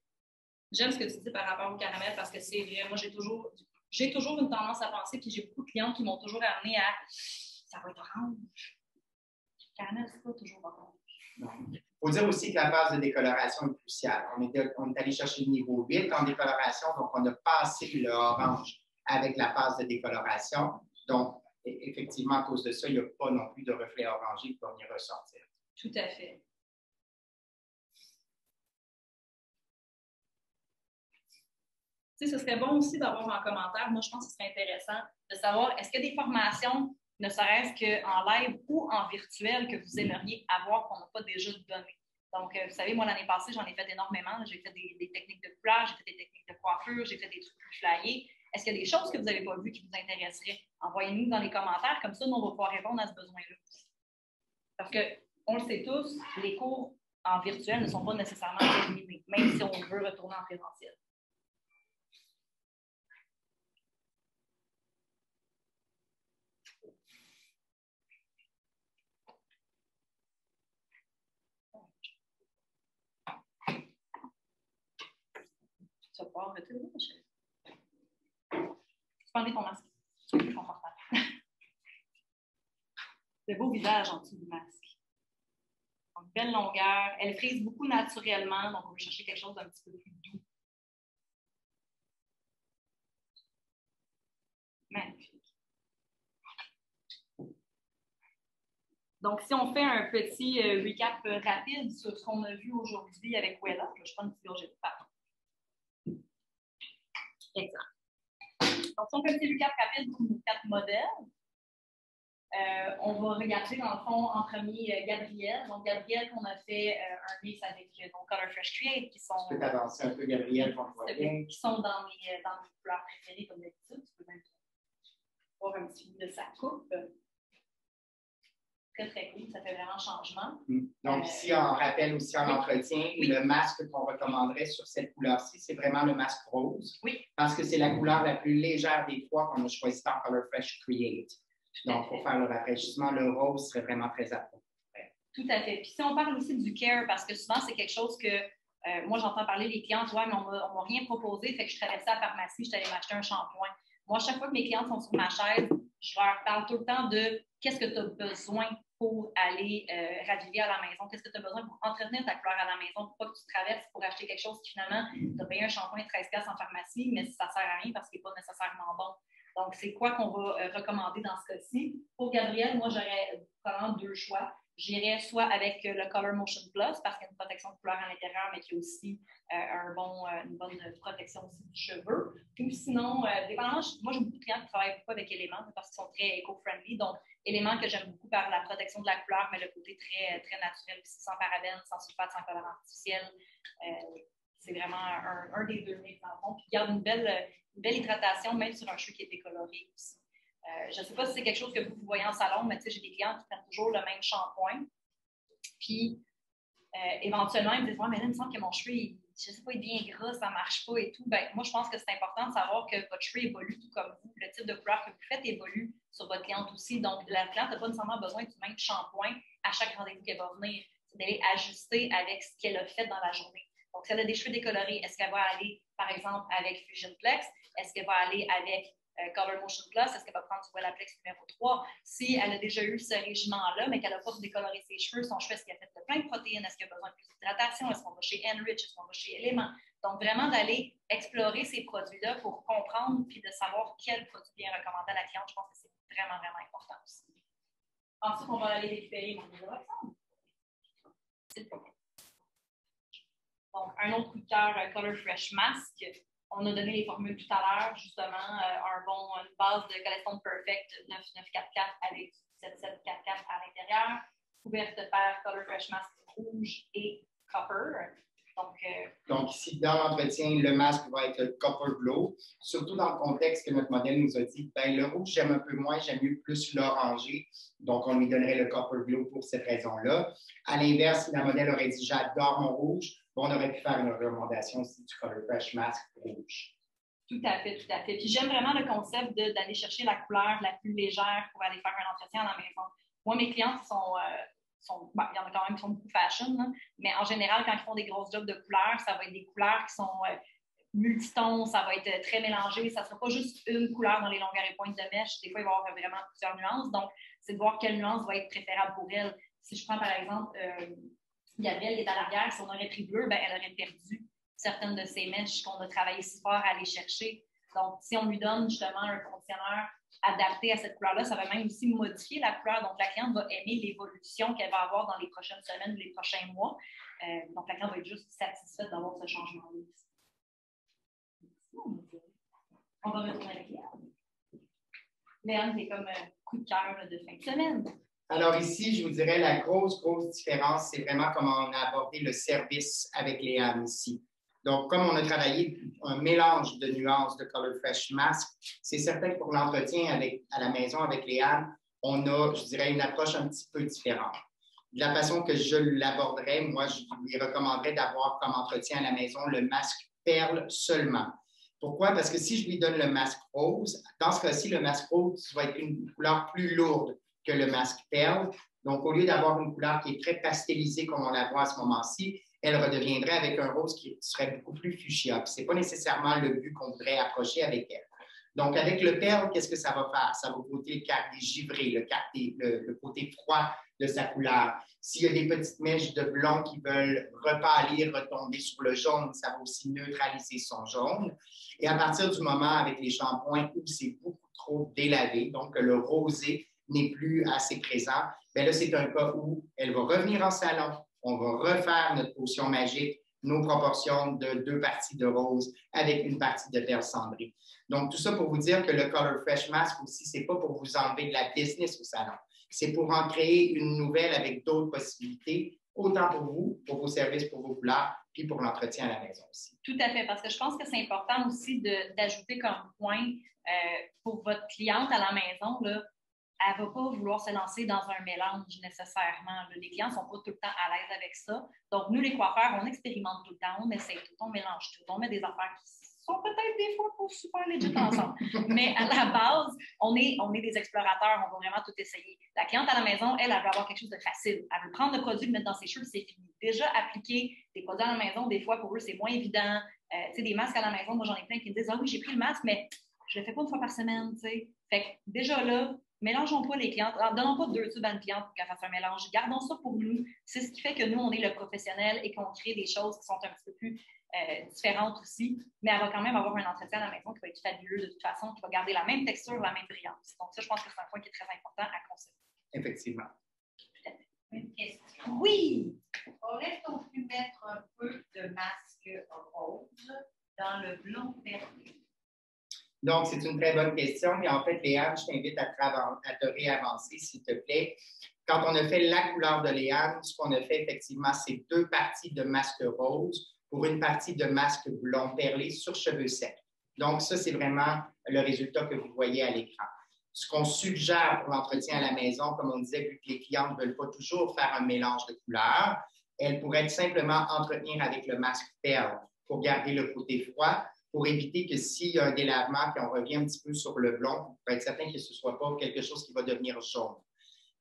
J'aime ce que tu dis par rapport au caramel parce que c'est vrai. Moi, j'ai toujours une tendance à penser, puis j'ai beaucoup de clientes qui m'ont toujours amené à ça va être orange. Le caramel, c'est pas toujours orange. Il faut dire aussi que la phase de décoloration est cruciale. On est allé chercher le niveau 8 en décoloration, donc on a passé le orange avec la phase de décoloration. Donc, effectivement, à cause de ça, il n'y a pas non plus de reflet orangé qui va venir ressortir. Tout à fait. Tu sais, ce serait bon aussi d'avoir en commentaire, moi je pense que ce serait intéressant de savoir est-ce qu'il y a des formations, ne serait-ce qu'en live ou en virtuel, que vous aimeriez avoir qu'on n'a pas déjà donné. Donc, vous savez, moi l'année passée, j'en ai fait énormément. J'ai fait des techniques de coulage, j'ai fait des techniques de coiffure, j'ai fait des trucs plus flyés. Est-ce qu'il y a des choses que vous n'avez pas vues qui vous intéresseraient? Envoyez-nous dans les commentaires, comme ça, nous, on va pouvoir répondre à ce besoin-là. Parce qu'on le sait tous, les cours en virtuel ne sont pas nécessairement terminés, même si on veut retourner en présentiel. Tu vas pouvoir retirer ta chaise. Tu peux enlever ton masque. C'est plus confortable. Le beau visage en dessous du masque. Donc, belle longueur. Elle frise beaucoup naturellement, donc on va chercher quelque chose d'un petit peu plus doux. Magnifique. Donc, si on fait un petit recap rapide sur ce qu'on a vu aujourd'hui avec Wella, je prends une petite gorgée de pardon. Excellent. Donc, si on fait un petit recap rapide pour nos 4 modèles, on va regarder dans le fond en premier Gabrielle. Donc, Gabrielle, qu'on a fait un mix avec Color Fresh Create, qui sont. Tu peux t'avancer un peu, Gabrielle, qui sont dans mes couleurs préférées, comme d'habitude. Tu peux même voir un petit bout de sa coupe. Très, très cool. Ça fait vraiment changement. Donc, ici, on rappelle aussi en entretien, le masque qu'on recommanderait sur cette couleur-ci, c'est vraiment le masque rose. Oui. Parce que c'est la couleur la plus légère des 3 qu'on a choisi dans Color Fresh Create. Donc, pour faire le rafraîchissement, le rose serait vraiment très approprié. Tout à fait. Puis si on parle aussi du care, parce que souvent, c'est quelque chose que moi, j'entends parler les clientes, ouais, mais on ne m'a rien proposé, fait que je traversais la pharmacie, je suis allée m'acheter un shampoing. Moi, chaque fois que mes clientes sont sur ma chaise, je leur parle tout le temps de qu'est-ce que tu as besoin pour aller raviver à la maison, qu'est-ce que tu as besoin pour entretenir ta couleur à la maison, pour pas que tu traverses pour acheter quelque chose qui finalement, tu as payé un shampoing de 13$ en pharmacie, mais ça ne sert à rien parce qu'il n'est pas nécessairement bon. Donc, c'est quoi qu'on va recommander dans ce cas-ci? Pour Gabrielle, moi, j'aurais probablement 2 choix. j'irais soit avec le Color Motion Plus, parce qu'il y a une protection de couleur à l'intérieur, mais qui a aussi une bonne protection aussi du cheveu. Ou sinon, dépendamment, moi, j'ai beaucoup de clients qui travaillent beaucoup avec Element parce qu'ils sont très éco-friendly. Donc, Element que j'aime beaucoup par la protection de la couleur, mais le côté très, très naturel aussi, sans parabènes, sans sulfate, sans colorant artificiel. C'est vraiment un des deux mix dans le fond. Puis, il garde une belle hydratation, même sur un cheveu qui est décoloré aussi. Je ne sais pas si c'est quelque chose que vous voyez en salon, mais j'ai des clients qui prennent toujours le même shampoing. Puis, éventuellement, ils me disent « Ouais, mais là, il me semble que mon cheveu, je ne sais pas, il devient gras, ça ne marche pas et tout. » Ben, moi, je pense que c'est important de savoir que votre cheveu évolue tout comme vous. Le type de couleur que vous faites évolue sur votre cliente aussi. Donc, la cliente n'a pas nécessairement besoin du même shampoing à chaque rendez-vous qu'elle va venir. C'est d'aller ajuster avec ce qu'elle a fait dans la journée. Donc, si elle a des cheveux décolorés, est-ce qu'elle va aller, par exemple, avec Fusion Flex? Est-ce qu'elle va aller avec Color Motion Plus? Est-ce qu'elle va prendre du Wellaplex numéro 3? Si elle a déjà eu ce régiment-là, mais qu'elle n'a pas décoloré ses cheveux, son cheveu, est-ce qu'elle a fait de plein de protéines? Est-ce qu'elle a besoin de plus d'hydratation? Est-ce qu'on va chez Enrich? Est-ce qu'on va chez Element? Donc, vraiment d'aller explorer ces produits-là pour comprendre puis de savoir quel produit bien recommandé à la cliente, je pense que c'est vraiment, vraiment important aussi. Ensuite, on va aller récupérer mon Alexandre. Donc, un autre coup de cœur, Color Fresh Mask. On a donné les formules tout à l'heure, justement, une base de Cholestone Perfect 9944 avec 7744 à l'intérieur, couverte par Color Fresh Mask rouge et copper. Donc, ici, dans l'entretien, le masque va être Copper Glow, surtout dans le contexte que notre modèle nous a dit, ben, le rouge, j'aime un peu moins, j'aime mieux plus l'orangé. Donc, on lui donnerait le Copper Glow pour cette raison-là. À l'inverse, si la modèle aurait dit, j'adore mon rouge, on aurait pu faire une recommandation aussi du Color Fresh Mask rouge. Tout à fait, tout à fait. Puis j'aime vraiment le concept d'aller chercher la couleur la plus légère pour aller faire un entretien à la maison. Moi, mes clientes il y en a quand même qui sont beaucoup fashion, là, mais en général, quand ils font des grosses jobs de couleurs, ça va être des couleurs qui sont multitons, ça va être très mélangé. Ça ne sera pas juste une couleur dans les longueurs et pointes de mèche. Des fois, il va y avoir vraiment plusieurs nuances. Donc, c'est de voir quelle nuance va être préférable pour elle. Si je prends par exemple Gabrielle qui est à l'arrière, si on aurait pris bleu, ben, elle aurait perdu certaines de ses mèches qu'on a travaillé si fort à aller chercher. Donc, si on lui donne justement un conditionneur adapté à cette couleur-là, ça va même aussi modifier la couleur. Donc, la cliente va aimer l'évolution qu'elle va avoir dans les prochaines semaines ou les prochains mois. Donc, la cliente va être juste satisfaite d'avoir ce changement-là. On va retourner avec Léane. Léane, c'est comme coup de cœur de fin de semaine. Alors ici, je vous dirais la grosse différence, c'est vraiment comment on a abordé le service avec Léane ici. Donc, comme on a travaillé un mélange de nuances de Color Fresh Mask, c'est certain que pour l'entretien à la maison avec Léane, on a, je dirais, une approche un petit peu différente. De la façon que je l'aborderais, moi, je lui recommanderais d'avoir comme entretien à la maison le masque perle seulement. Pourquoi? Parce que si je lui donne le masque rose, dans ce cas-ci, le masque rose va être une couleur plus lourde que le masque perle. Donc, au lieu d'avoir une couleur qui est très pastelisée comme on la voit à ce moment-ci, elle redeviendrait avec un rose qui serait beaucoup plus fuchsia. Ce n'est pas nécessairement le but qu'on voudrait approcher avec elle. Donc, avec le perle, qu'est-ce que ça va faire? Ça va côté le quartier givré, le côté froid de sa couleur. S'il y a des petites mèches de blond qui veulent repâlir, retomber sur le jaune, ça va aussi neutraliser son jaune. Et à partir du moment avec les shampoings où c'est beaucoup trop délavé, donc le rosé n'est plus assez présent, bien là, c'est un cas où elle va revenir en salon, on va refaire notre potion magique, nos proportions de 2 parties de rose avec une partie de perle cendrée. Donc, tout ça pour vous dire que le Color Fresh Mask aussi, ce n'est pas pour vous enlever de la business au salon. C'est pour en créer une nouvelle avec d'autres possibilités, autant pour vous, pour vos services, pour vos couleurs, puis pour l'entretien à la maison aussi. Tout à fait, parce que je pense que c'est important aussi d'ajouter comme point pour votre cliente à la maison, là, elle ne va pas vouloir se lancer dans un mélange nécessairement. Les clients ne sont pas tout le temps à l'aise avec ça. Donc, nous, les coiffeurs, on expérimente tout le temps, on essaie tout, on mélange tout, on met des affaires qui sont peut-être des fois pas super legit ensemble. Mais à la base, on est des explorateurs, on va vraiment tout essayer. La cliente à la maison, elle veut avoir quelque chose de facile. Elle veut prendre le produit, le mettre dans ses cheveux, c'est fini. Déjà appliquer des produits à la maison, des fois, pour eux, c'est moins évident. Des masques à la maison, moi, j'en ai plein qui me disent « Ah oui, j'ai pris le masque, mais je ne le fais pas une fois par semaine. » Fait que déjà là, mélangeons pas les clientes, donnons pas 2 tubes à une cliente pour qu'elle fasse un mélange. Gardons ça pour nous. C'est ce qui fait que nous, on est le professionnel et qu'on crée des choses qui sont un petit peu plus différentes aussi. Mais elle va quand même avoir un entretien à la maison qui va être fabuleux de toute façon, qui va garder la même texture, la même brillance. Donc ça, je pense que c'est un point qui est très important à considérer. Effectivement. Une question. Oui! Aurait-on pu mettre un peu de masque rose dans le blond perlé? Donc, c'est une très bonne question. Et en fait, Léane, je t'invite à te réavancer, s'il te plaît. Quand on a fait la couleur de Léane, ce qu'on a fait, effectivement, c'est 2 parties de masque rose pour une partie de masque blond perlé sur cheveux secs. Donc, ça, c'est vraiment le résultat que vous voyez à l'écran. Ce qu'on suggère pour l'entretien à la maison, comme on disait, vu que les clientes ne veulent pas toujours faire un mélange de couleurs, elles pourraient simplement entretenir avec le masque perle pour garder le côté froid, pour éviter que s'il y a un délavement, qu'on revient un petit peu sur le blond, pour être certain que ce ne soit pas quelque chose qui va devenir jaune.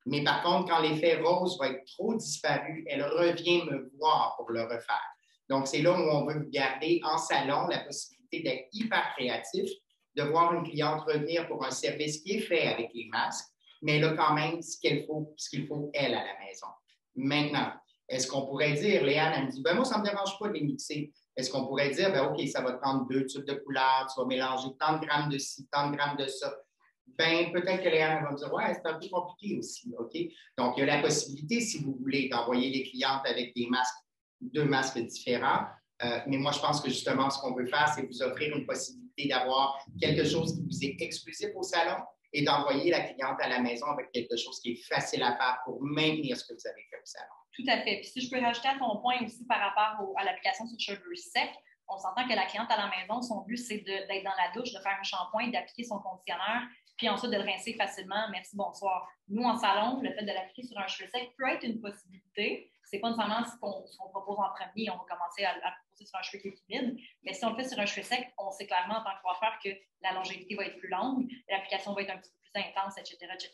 Mais par contre, quand l'effet rose va être trop disparu, elle revient me voir pour le refaire. Donc, c'est là où on veut garder en salon la possibilité d'être hyper créatif, de voir une cliente revenir pour un service qui est fait avec les masques, mais elle a quand même ce qu'il faut, elle, à la maison. Maintenant, est-ce qu'on pourrait dire, Léane, elle me dit, ben moi, ça ne me dérange pas de les mixer. Est-ce qu'on pourrait dire, ben OK, ça va te prendre 2 tubes de couleurs, tu vas mélanger tant de grammes de ci, tant de grammes de ça. Ben peut-être que Léane va me dire, ouais, c'est un peu compliqué aussi, OK? Donc, il y a la possibilité, si vous voulez, d'envoyer les clientes avec des masques, 2 masques différents. Mais moi, je pense que justement, ce qu'on veut faire, c'est vous offrir une possibilité d'avoir quelque chose qui vous est exclusif au salon et d'envoyer la cliente à la maison avec quelque chose qui est facile à faire pour maintenir ce que vous avez fait au salon. Tout à fait. Puis si je peux rajouter à ton point aussi par rapport à l'application sur cheveux secs, on s'entend que la cliente à la maison, son but, c'est d'être dans la douche, de faire un shampoing, d'appliquer son conditionneur, puis ensuite de le rincer facilement. Merci, bonsoir. Nous, en salon, le fait de l'appliquer sur un cheveu sec peut être une possibilité. C'est pas nécessairement ce qu'on propose en premier. On va commencer à le proposer sur un cheveu qui est humide. Mais si on le fait sur un cheveu sec, on sait clairement en tant que coiffeur que la longévité va être plus longue, l'application va être un petit peu plus intense, etc., etc.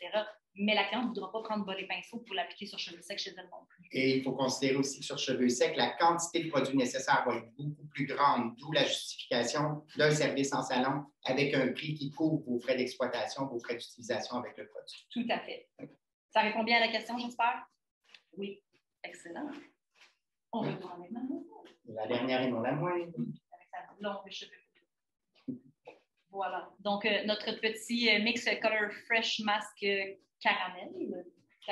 Mais la cliente ne voudra pas prendre bas les pinceaux pour l'appliquer sur cheveux secs chez elle non plus. Et il faut considérer aussi que sur cheveux secs, la quantité de produits nécessaires va être beaucoup plus grande, d'où la justification d'un service en salon avec un prix qui couvre vos frais d'exploitation, vos frais d'utilisation avec le produit. Tout à fait. Ça répond bien à la question, j'espère? Oui. Excellent. On retourne maintenant. La dernière et non la moindre. Avec sa longue cheveux. Voilà. Donc, notre petit mix Color Fresh Mask caramel.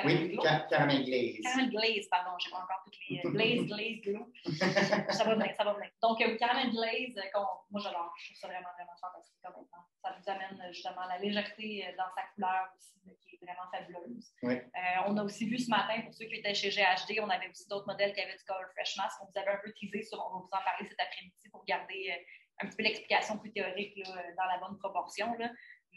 Oui, caramel glaze. Caramel glaze, pardon. Je n'ai pas encore toutes les glaze, glow. Ça va venir, ça va venir. Donc, caramel glaze, moi j'adore. Je trouve ça vraiment, vraiment fantastique en même temps. Ça nous amène justement la légèreté dans sa couleur aussi, qui est vraiment fabuleuse. Oui. On a aussi vu ce matin, pour ceux qui étaient chez GHD, on avait aussi d'autres modèles qui avaient du Color Fresh Mask. On vous avait un peu teasé sur, on va vous en parler cet après-midi pour garder un petit peu l'explication plus théorique là, dans la bonne proportion. Là.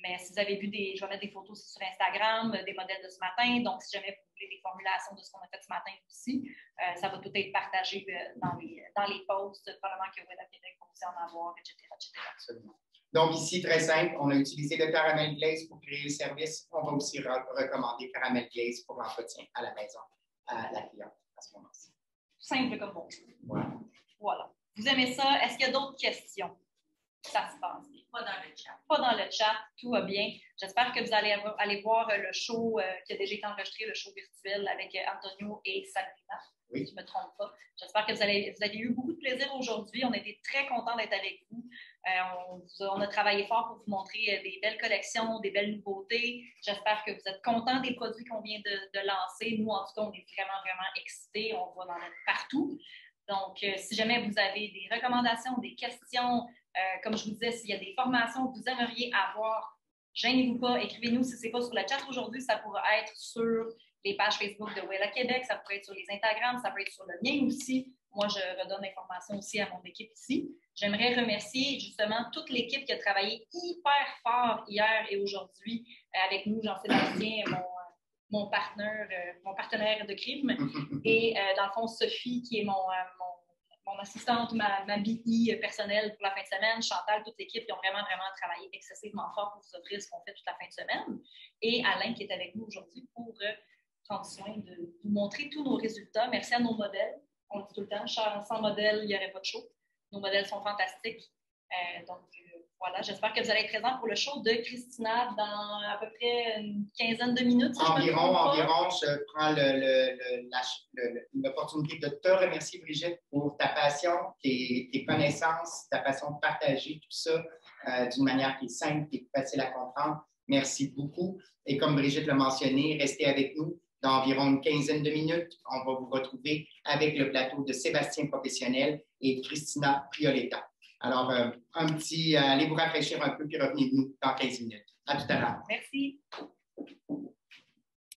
Mais si vous avez vu je vais mettre des photos aussi sur Instagram, des modèles de ce matin. Donc, si jamais vous voulez des formulations de ce qu'on a fait ce matin aussi, ça va tout être partagé dans les posts, probablement que Wella Québec va aussi en avoir, etc., etc. Absolument. Donc, ici, très simple, on a utilisé le caramel glaze pour créer le service. On va aussi recommander caramel glaze pour l'entretien à la maison à la cliente à ce moment-ci. Simple comme bon. Voilà. Vous aimez ça? Est-ce qu'il y a d'autres questions? Ça se passe. Pas dans le chat. Pas dans le chat, tout va bien. J'espère que vous allez aller voir le show qui a déjà été enregistré, le show virtuel avec Antonio et Sabrina. Oui. Si je ne me trompe pas. J'espère que vous avez eu beaucoup de plaisir aujourd'hui. On était très contents d'être avec vous. On a travaillé fort pour vous montrer des belles collections, des belles nouveautés. J'espère que vous êtes contents des produits qu'on vient de lancer. Nous, en tout cas, on est vraiment, vraiment excités. On va en être partout. Donc, si jamais vous avez des recommandations, des questions, comme je vous disais, s'il y a des formations que vous aimeriez avoir, gênez-vous pas, écrivez-nous. Si ce n'est pas sur le chat aujourd'hui, ça pourra être sur les pages Facebook de Wella Québec, ça pourrait être sur les Instagram, ça peut être sur le mien aussi. Moi, je redonne l'information aussi à mon équipe ici. J'aimerais remercier justement toute l'équipe qui a travaillé hyper fort hier et aujourd'hui avec nous, Jean-Sébastien, mon partenaire de crime, et dans le fond, Sophie, qui est mon assistante, ma BI personnelle pour la fin de semaine, Chantal, toute l'équipe, qui ont vraiment, vraiment travaillé excessivement fort pour vous offrir ce qu'on fait toute la fin de semaine. Et Alain, qui est avec nous aujourd'hui pour prendre soin de vous montrer tous nos résultats. Merci à nos modèles. On le dit tout le temps, sans modèle, il n'y aurait pas de show. Nos modèles sont fantastiques. Voilà, j'espère que vous allez être présents pour le show de Christina dans à peu près une quinzaine de minutes. Si environ, je prends l'opportunité de te remercier, Brigitte, pour ta passion, tes connaissances, ta façon de partager tout ça d'une manière qui est simple, qui est facile à comprendre. Merci beaucoup. Et comme Brigitte l'a mentionné, restez avec nous. d'environ une quinzaine de minutes, on va vous retrouver avec le plateau de Sébastien Professionnel et Christina Prioletta. Alors, allez vous rafraîchir un peu, puis revenez-nous dans 15 minutes. À tout à l'heure. Merci.